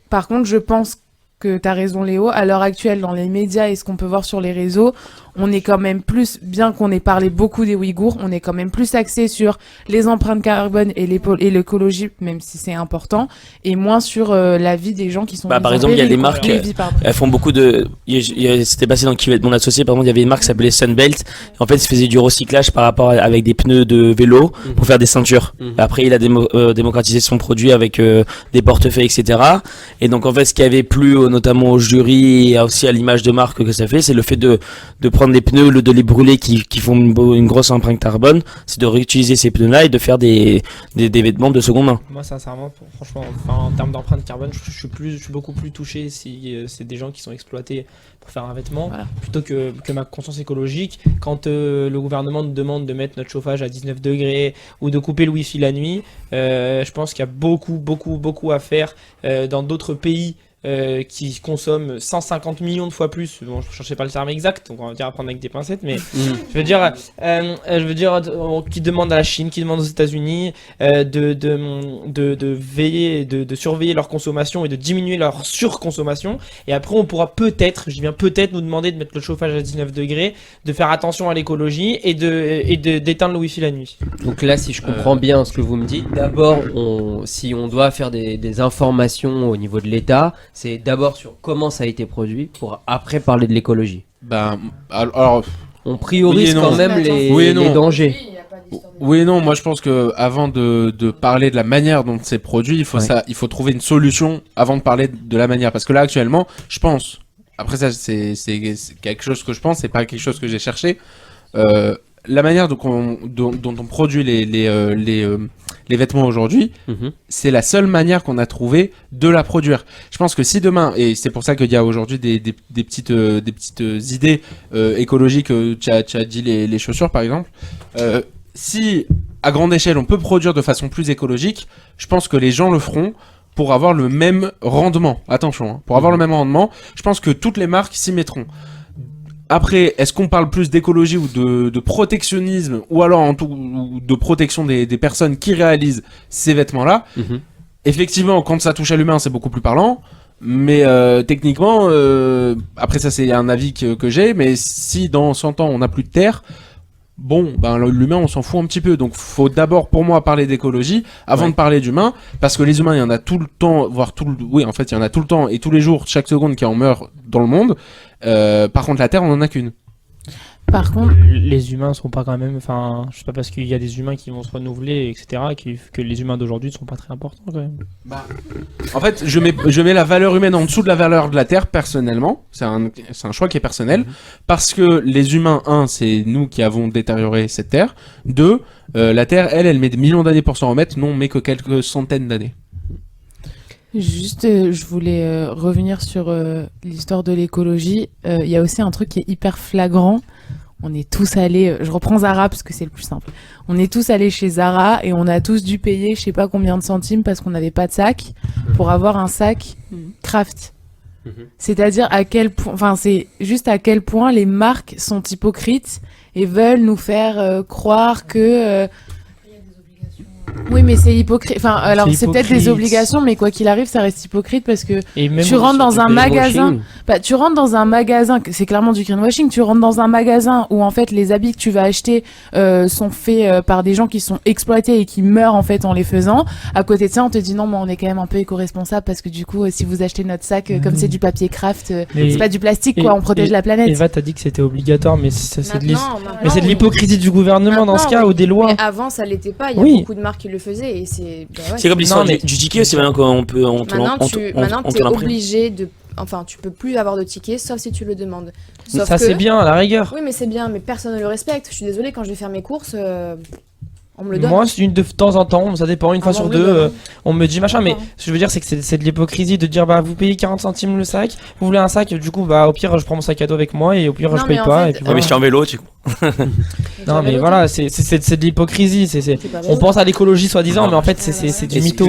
S4: Par contre, je pense que t'as raison Léo, à l'heure actuelle dans les médias et ce qu'on peut voir sur les réseaux, on est quand même plus, bien qu'on ait parlé beaucoup des Ouïghours, on est quand même plus axé sur les empreintes carbone et l'écologie, même si c'est important, et moins sur la vie des gens qui sont
S2: Bah, par
S4: mis en
S2: exemple, il y a
S4: péril,
S2: des
S4: quoi.
S2: marques,
S4: Les vies, pardon.
S2: elles font beaucoup de. C'était passé dans Qui va être mon associé, par exemple, il y avait une marque qui s'appelait Sunbelt. En fait, il faisait du recyclage par rapport avec des pneus de vélo pour faire des ceintures. Après, il a démocratisé son produit avec des portefeuilles, etc. Et donc, en fait, ce qui avait plu notamment au jury et aussi à l'image de marque que ça fait, c'est le fait de prendre des pneus, de les brûler qui font une grosse empreinte carbone, c'est de réutiliser ces pneus-là et de faire des vêtements de seconde main.
S6: Moi, sincèrement, franchement, en termes d'empreinte carbone, je suis beaucoup plus touché si c'est des gens qui sont exploités pour faire un vêtement,
S4: Voilà.
S6: plutôt que ma conscience écologique. Quand le gouvernement nous demande de mettre notre chauffage à 19 degrés ou de couper le wifi la nuit, je pense qu'il y a beaucoup à faire dans d'autres pays qui consomment 150 millions de fois plus. Bon, je ne cherchais pas le terme exact, donc on va dire à prendre avec des pincettes, mais je veux dire, qui demande à la Chine, qui demande aux États-Unis de veiller, de surveiller leur consommation et de diminuer leur surconsommation. Et après, on pourra peut-être, je dis bien peut-être, nous demander de mettre le chauffage à 19 degrés, de faire attention à l'écologie et d'éteindre le wifi la nuit.
S1: Donc là, si je comprends bien ce que vous me dites, d'abord, si on doit faire des informations au niveau de l'État, c'est d'abord sur comment ça a été produit pour après parler de l'écologie.
S5: Ben, alors,
S1: On priorise
S5: Oui et non.
S1: quand même
S5: Oui et
S1: les
S5: non.
S1: dangers.
S5: oui et non, moi je pense que avant de parler de la manière dont c'est produit, il faut trouver une solution avant de parler de la manière. Parce que là actuellement, je pense, après ça c'est quelque chose que je pense, c'est pas quelque chose que j'ai cherché. La manière dont on produit les vêtements aujourd'hui, c'est la seule manière qu'on a trouvé de la produire. Je pense que si demain, et c'est pour ça qu'il y a aujourd'hui des petites idées écologiques, tu as dit les chaussures par exemple, si à grande échelle on peut produire de façon plus écologique, je pense que les gens le feront pour avoir le même rendement. Attention, hein, pour avoir le même rendement, je pense que toutes les marques s'y mettront. Après, est-ce qu'on parle plus d'écologie ou de protectionnisme, ou alors en tout, ou de protection des personnes qui réalisent ces vêtements-là? Effectivement, quand ça touche à l'humain, c'est beaucoup plus parlant. Mais techniquement, après ça c'est un avis que j'ai, mais si dans 100 ans on n'a plus de terre, bon, ben l'humain on s'en fout un petit peu. Donc faut d'abord pour moi parler d'écologie avant de parler d'humain, parce que les humains il y en a tout le temps, voire oui en fait il y en a tout le temps et tous les jours, chaque seconde qui en meurt dans le monde. Par contre la terre on en a qu'une.
S4: Par contre,
S6: Les humains sont pas quand même, enfin, je sais pas parce qu'il y a des humains qui vont se renouveler, etc., que les humains d'aujourd'hui ne sont pas très importants quand même.
S5: En fait, je mets la valeur humaine en dessous de la valeur de la Terre, personnellement. C'est un choix qui est personnel. Parce que les humains, c'est nous qui avons détérioré cette Terre. 2, la Terre, elle met des millions d'années pour s'en remettre. Non, mais que quelques centaines d'années.
S4: juste, je voulais revenir sur l'histoire de l'écologie. Il y a aussi un truc qui est hyper flagrant. On est tous allés, je reprends Zara parce que c'est le plus simple. On est tous allés chez Zara et on a tous dû payer je sais pas combien de centimes parce qu'on n'avait pas de sac pour avoir un sac craft. C'est-à-dire à quel point, enfin c'est juste à quel point les marques sont hypocrites et veulent nous faire croire que oui, mais c'est hypocrite. Enfin, alors c'est peut-être des obligations, mais quoi qu'il arrive, ça reste hypocrite parce que tu rentres dans un magasin. Bah, tu rentres dans un magasin, c'est clairement du greenwashing. Tu rentres dans un magasin où en fait les habits que tu vas acheter sont faits par des gens qui sont exploités et qui meurent en fait en les faisant. À côté de ça, on te dit non, mais on est quand même un peu éco-responsable parce que du coup, si vous achetez notre sac, comme c'est du papier craft, c'est pas du plastique, quoi. On protège la planète.
S6: Eva t'as dit que c'était obligatoire, mais c'est
S3: Maintenant,
S6: de l'hypocrisie du gouvernement dans ce cas ou des lois.
S3: Mais avant, ça l'était pas. Il y a beaucoup de marques qui le faisaient et c'est.
S2: C'est comme l'histoire du ticket aussi, maintenant qu'on peut.
S3: Maintenant, t'es obligé de. Enfin, tu peux plus avoir de ticket sauf si tu le demandes. Sauf
S6: ça, c'est bien à la rigueur.
S3: Oui, mais c'est bien, mais personne ne le respecte. Je suis désolée, quand je vais faire mes courses, on me le donne.
S6: Moi, c'est de temps en temps, ça dépend, une fois sur deux, on me dit machin, mais ce que je veux dire, c'est que c'est de l'hypocrisie de dire, bah, vous payez 40 centimes le sac, vous voulez un sac, du coup, bah, au pire, je prends mon sac à dos avec moi et au pire, je paye pas. Et puis,
S2: mais je suis en vélo, du coup.
S6: Non, mais voilà, c'est de l'hypocrisie. On pense à l'écologie soi-disant, mais en fait, c'est du mytho.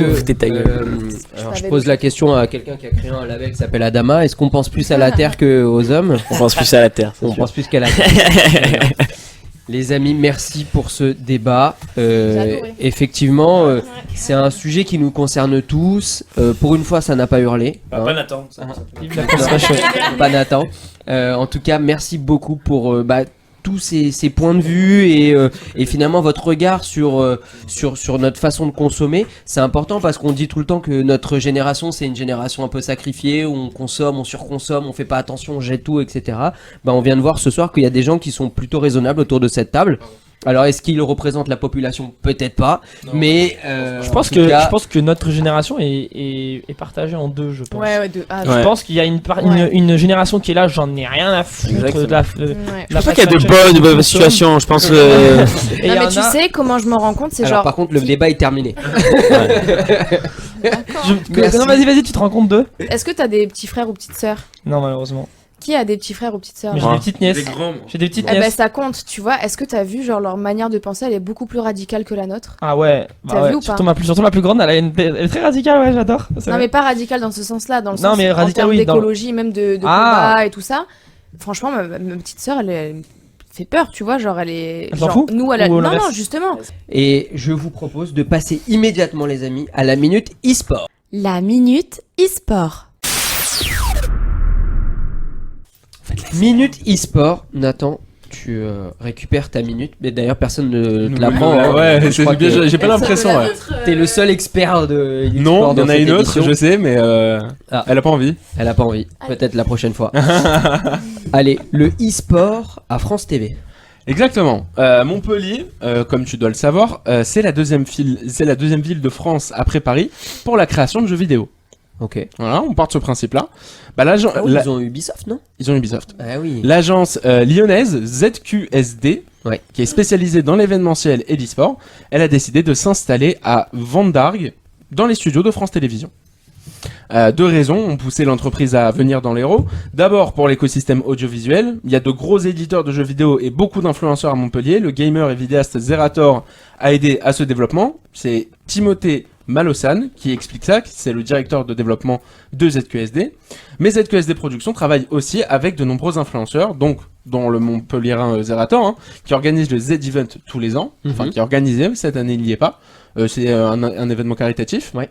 S1: Alors, je pose la question à quelqu'un qui a créé un label qui s'appelle Adama. Est-ce qu'on pense plus à la Terre qu'aux hommes?
S2: On pense plus à la Terre.
S1: On pense plus qu'à la Terre. Les amis, merci pour ce débat. Effectivement, c'est un sujet qui nous concerne tous. Pour une fois, ça n'a pas hurlé.
S2: Pas Nathan.
S1: Pas Nathan. En tout cas, merci beaucoup pour tous ces points de vue et finalement votre regard sur notre façon de consommer. C'est important parce qu'on dit tout le temps que notre génération, c'est une génération un peu sacrifiée, où on consomme, on surconsomme, on fait pas attention, on jette tout, etc. On vient de voir ce soir qu'il y a des gens qui sont plutôt raisonnables autour de cette table. Alors, est-ce qu'il représente la population? Peut-être pas, mais
S6: je pense que notre génération est partagée en deux, je pense. Je pense qu'il y a une génération qui est là, j'en ai rien à foutre de la.
S2: Je pense qu'il y a de bonnes situations. Je pense.
S3: Non, mais tu sais comment je me rends compte, c'est
S1: alors,
S3: genre.
S1: par contre, le débat est terminé.
S6: Non, vas-y, tu te rends compte d'eux?
S3: Est-ce que t'as des petits frères ou petites sœurs?
S6: Non, malheureusement.
S3: Qui a des petits frères ou petites sœurs?
S6: Mais j'ai des petites nièces. J'ai des petites nièces.
S3: Ça compte, tu vois. Est-ce que t'as vu, genre, leur manière de penser, elle est beaucoup plus radicale que la nôtre?
S6: Ah ouais.
S3: T'as vu ou pas?
S6: Surtout ma plus grande, elle est très radicale, ouais, j'adore.
S3: Non, mais pas radicale dans ce sens-là, dans le sens
S6: mais
S3: en termes d'écologie, même de combat et tout ça. Franchement, ma petite sœur, elle fait peur, tu vois, genre elle est.
S6: Elle s'en fout?
S3: Nous, elle a. Non, justement.
S1: Et je vous propose de passer immédiatement, les amis, à la minute e-sport.
S3: La minute e-sport.
S1: Minute e-sport, Nathan, tu récupères ta minute, mais d'ailleurs personne ne te l'apprend.
S5: J'ai pas l'impression.
S1: T'es le seul expert de e-sport.
S5: Non, il y en a une autre,
S1: édition.
S5: je sais, mais elle a pas envie.
S1: Elle a pas envie, peut-être la prochaine fois. Allez, le e-sport à France TV.
S5: Exactement. Montpellier, comme tu dois le savoir, c'est la deuxième ville de France après Paris pour la création de jeux vidéo.
S1: Ok.
S5: Voilà, on part de ce principe-là.
S1: Ils ont Ubisoft, non?
S5: Ils ont Ubisoft.
S1: Ah oui.
S5: L'agence lyonnaise ZQSD, qui est spécialisée dans l'événementiel et l'e-sport, elle a décidé de s'installer à Vendargues, dans les studios de France Télévisions. Deux raisons ont poussé l'entreprise à venir dans l'Hérault. D'abord pour l'écosystème audiovisuel, il y a de gros éditeurs de jeux vidéo et beaucoup d'influenceurs à Montpellier. Le gamer et vidéaste Zerator a aidé à ce développement. C'est Timothée Malosan qui explique ça, c'est le directeur de développement de ZQSD. Mais ZQSD Productions travaille aussi avec de nombreux influenceurs, donc dont le Montpellierin Zerator, hein, qui organise le Z-Event tous les ans, enfin qui est organisé, cette année il n'y est pas, c'est un événement caritatif.
S1: Ouais.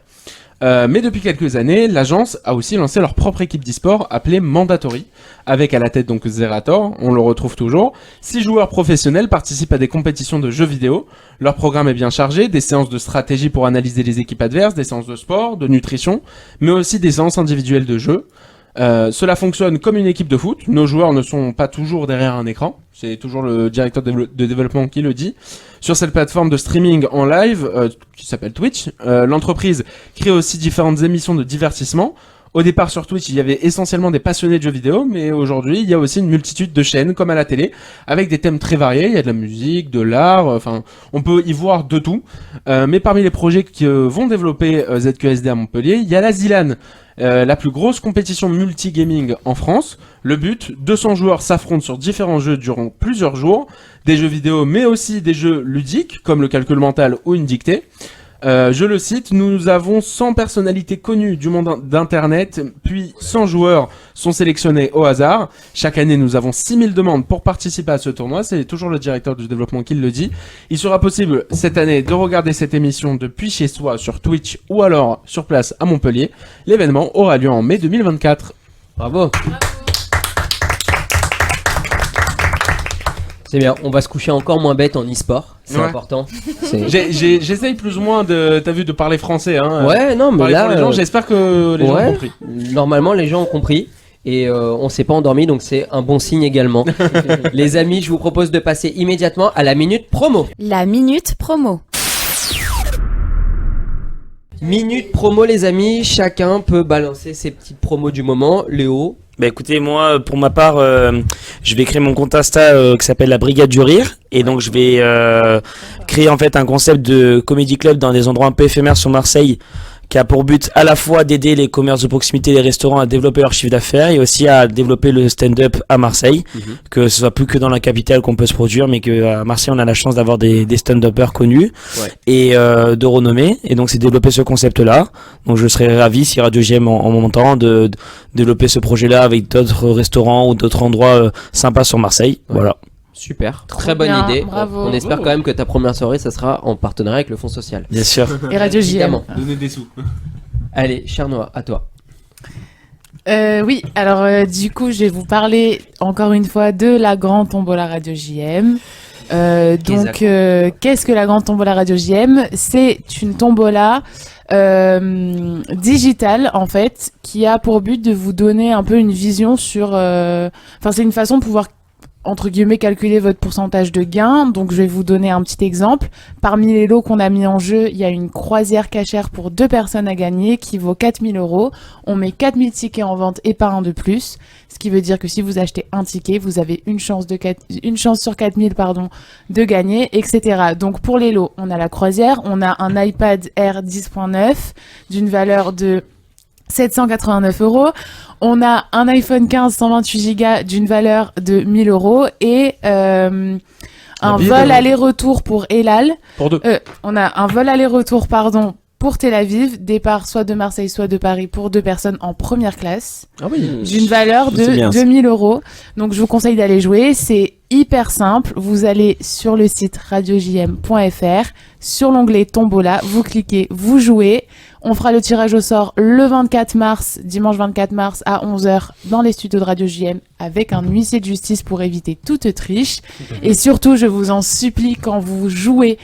S5: Mais depuis quelques années, l'agence a aussi lancé leur propre équipe d'e-sport appelée Mandatory, avec à la tête donc Zerator, on le retrouve toujours. 6 joueurs professionnels participent à des compétitions de jeux vidéo. Leur programme est bien chargé, des séances de stratégie pour analyser les équipes adverses, des séances de sport, de nutrition, mais aussi des séances individuelles de jeu. Cela fonctionne comme une équipe de foot. Nos joueurs ne sont pas toujours derrière un écran. C'est toujours le directeur de développement qui le dit. Sur cette plateforme de streaming en live, qui s'appelle Twitch, l'entreprise crée aussi différentes émissions de divertissement. Au départ sur Twitch, il y avait essentiellement des passionnés de jeux vidéo, mais aujourd'hui, il y a aussi une multitude de chaînes, comme à la télé, avec des thèmes très variés. Il y a de la musique, de l'art, enfin, on peut y voir de tout. Mais parmi les projets qui vont développer ZQSD à Montpellier, il y a la ZILAN, la plus grosse compétition multi-gaming en France. Le but, 200 joueurs s'affrontent sur différents jeux durant plusieurs jours, des jeux vidéo mais aussi des jeux ludiques comme le calcul mental ou une dictée. Je le cite, nous avons 100 personnalités connues du monde d'internet, puis 100 joueurs sont sélectionnés au hasard. Chaque année, nous avons 6000 demandes pour participer à ce tournoi, c'est toujours le directeur du développement qui le dit. Il sera possible cette année de regarder cette émission depuis chez soi sur Twitch ou alors sur place à Montpellier. L'événement aura lieu en mai 2024.
S1: Bravo. C'est bien, on va se coucher encore moins bête en e-sport, c'est important.
S5: J'essaye plus ou moins t'as vu, de parler français, hein.
S1: Ouais, non, mais
S5: parler
S1: là,
S5: pour les gens, j'espère que les gens ont compris.
S1: Normalement, les gens ont compris. Et on s'est pas endormi, donc c'est un bon signe également. Les amis, je vous propose de passer immédiatement à la minute promo.
S8: La minute promo.
S1: Minute promo, les amis, chacun peut balancer ses petites promos du moment. Léo.
S2: Bah écoutez, moi pour ma part je vais créer mon compte Insta qui s'appelle la Brigade du Rire, et donc je vais créer en fait un concept de comédie club dans des endroits un peu éphémères sur Marseille, qui a pour but à la fois d'aider les commerces de proximité, les restaurants à développer leur chiffre d'affaires et aussi à développer le stand-up à Marseille, que ce soit plus que dans la capitale qu'on peut se produire, mais qu'à Marseille on a la chance d'avoir des stand-uppers connus et de renommée, et donc c'est développer ce concept-là. Donc je serais ravi si Radio JM en montant de développer ce projet-là avec d'autres restaurants ou d'autres endroits sympas sur Marseille. Voilà.
S1: Super, très bonne
S4: bien,
S1: idée.
S4: bravo.
S1: On espère quand même que ta première soirée, ça sera en partenariat avec le Fonds social.
S2: Bien sûr.
S4: Et Radio JM.
S1: Évidemment.
S5: Donner des sous.
S1: Allez, cher Noah, à toi.
S4: Oui, alors du coup, je vais vous parler encore une fois de la grande tombola Radio JM. Donc, qu'est-ce que la grande tombola Radio JM ? C'est une tombola digitale, en fait, qui a pour but de vous donner un peu une vision sur... Enfin, c'est une façon de pouvoir entre guillemets calculer votre pourcentage de gain. Donc je vais vous donner un petit exemple. Parmi les lots qu'on a mis en jeu, il y a une croisière cachère pour 2 personnes à gagner qui vaut 4 000 €. On met 4 000 tickets en vente et pas un de plus. Ce qui veut dire que si vous achetez un ticket, vous avez une chance sur 4 000 de gagner, etc. Donc pour les lots, on a la croisière, on a un iPad Air 10.9 d'une valeur de 789 €. On a un iPhone 15 128 Go d'une valeur de 1 000 € et un vol aller-retour pour Elal.
S5: Pour 2.
S4: On a un vol aller-retour, pour Tel Aviv, départ soit de Marseille, soit de Paris pour 2 personnes en première classe.
S5: Ah oui.
S4: D'une valeur de 2 000 €. Donc je vous conseille d'aller jouer, c'est hyper simple. Vous allez sur le site radiojm.fr, sur l'onglet Tombola, vous cliquez, vous jouez. On fera le tirage au sort le 24 mars, dimanche 24 mars à 11h dans les studios de Radio JM avec un huissier de justice pour éviter toute triche. Et surtout, je vous en supplie, quand vous jouez,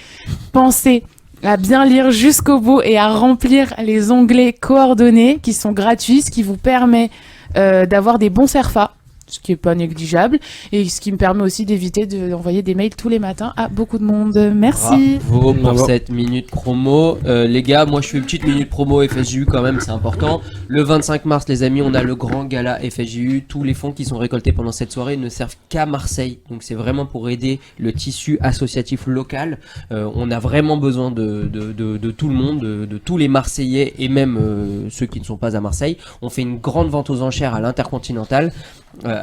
S4: pensez à bien lire jusqu'au bout et à remplir les onglets coordonnées qui sont gratuits, ce qui vous permet d'avoir des bons CERFA, ce qui est pas négligeable, et ce qui me permet aussi d'éviter d'envoyer des mails tous les matins à beaucoup de monde. Merci.
S1: Bravo pour cette minute promo. Les gars, moi je fais une petite minute promo FSJU quand même, c'est important. Le 25 mars, les amis, on a le grand gala FSJU. Tous les fonds qui sont récoltés pendant cette soirée ne servent qu'à Marseille. Donc c'est vraiment pour aider le tissu associatif local. On a vraiment besoin de tout le monde, de tous les Marseillais et même ceux qui ne sont pas à Marseille. On fait une grande vente aux enchères à l'Intercontinental.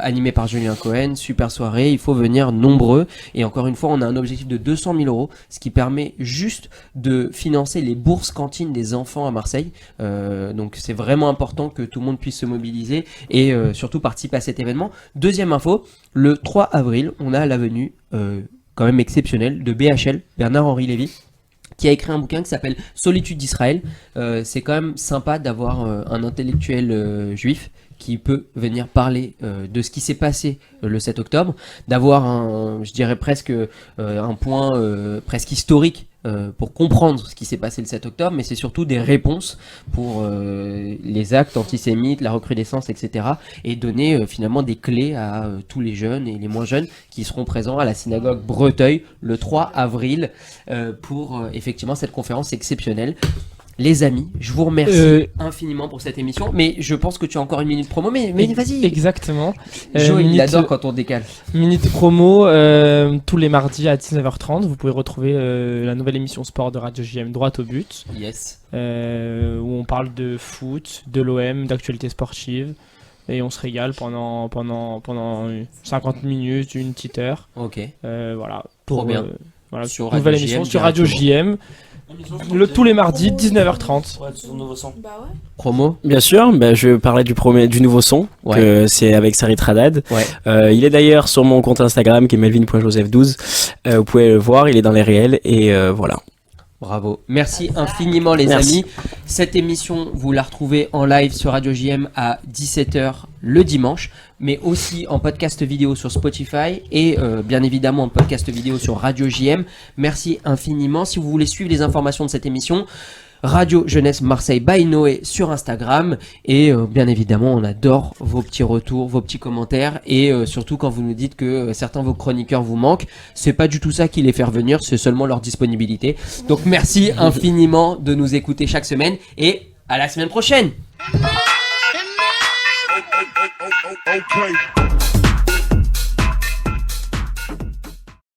S1: animé par Julien Cohen, super soirée, il faut venir nombreux, et encore une fois on a un objectif de 200 000 €, ce qui permet juste de financer les bourses cantines des enfants à Marseille, donc c'est vraiment important que tout le monde puisse se mobiliser et surtout participer à cet événement. Deuxième info, le 3 avril on a la venue quand même exceptionnelle de BHL, Bernard-Henri Lévy, qui a écrit un bouquin qui s'appelle Solitude d'Israël. C'est quand même sympa d'avoir un intellectuel juif qui peut venir parler de ce qui s'est passé le 7 octobre, d'avoir je dirais presque un point presque historique pour comprendre ce qui s'est passé le 7 octobre, mais c'est surtout des réponses pour les actes antisémites, la recrudescence, etc. et donner finalement des clés à tous les jeunes et les moins jeunes qui seront présents à la synagogue Breteuil le 3 avril pour effectivement cette conférence exceptionnelle. Les amis, je vous remercie infiniment pour cette émission, mais je pense que tu as encore une minute promo, mais vas-y.
S6: Exactement.
S1: Joe, il adore quand on décale.
S6: Minute promo, tous les mardis à 19h30, vous pouvez retrouver la nouvelle émission sport de Radio JM Droit au but,
S1: Yes.
S6: où on parle de foot, de l'OM, d'actualité sportive, et on se régale pendant 50 minutes, une petite heure.
S1: Ok.
S6: Voilà.
S1: Trop bien.
S6: Voilà,
S1: Sur
S6: nouvelle
S1: Radio
S6: émission
S1: JM,
S6: sur Radio JM. Tous les mardis, 19h30.
S1: Promo.
S7: Bien sûr, je parlais du nouveau son,
S1: Ouais.
S7: que c'est avec Sarit Radad.
S1: Ouais.
S7: Il est d'ailleurs sur mon compte Instagram qui est melvin.joseph12. Vous pouvez le voir, il est dans les réels et voilà.
S1: Bravo. Merci infiniment les
S7: Merci.
S1: amis. Cette émission, vous la retrouvez en live sur Radio JM à 17h le dimanche, mais aussi en podcast vidéo sur Spotify et bien évidemment en podcast vidéo sur Radio JM. Merci infiniment. Si vous voulez suivre les informations de cette émission, Radio Jeunesse Marseille by Noé sur Instagram, et bien évidemment on adore vos petits retours, vos petits commentaires, et surtout quand vous nous dites que certains de vos chroniqueurs vous manquent, c'est pas du tout ça qui les fait revenir, c'est seulement leur disponibilité. Donc merci infiniment de nous écouter chaque semaine, et à la semaine prochaine.
S8: Okay.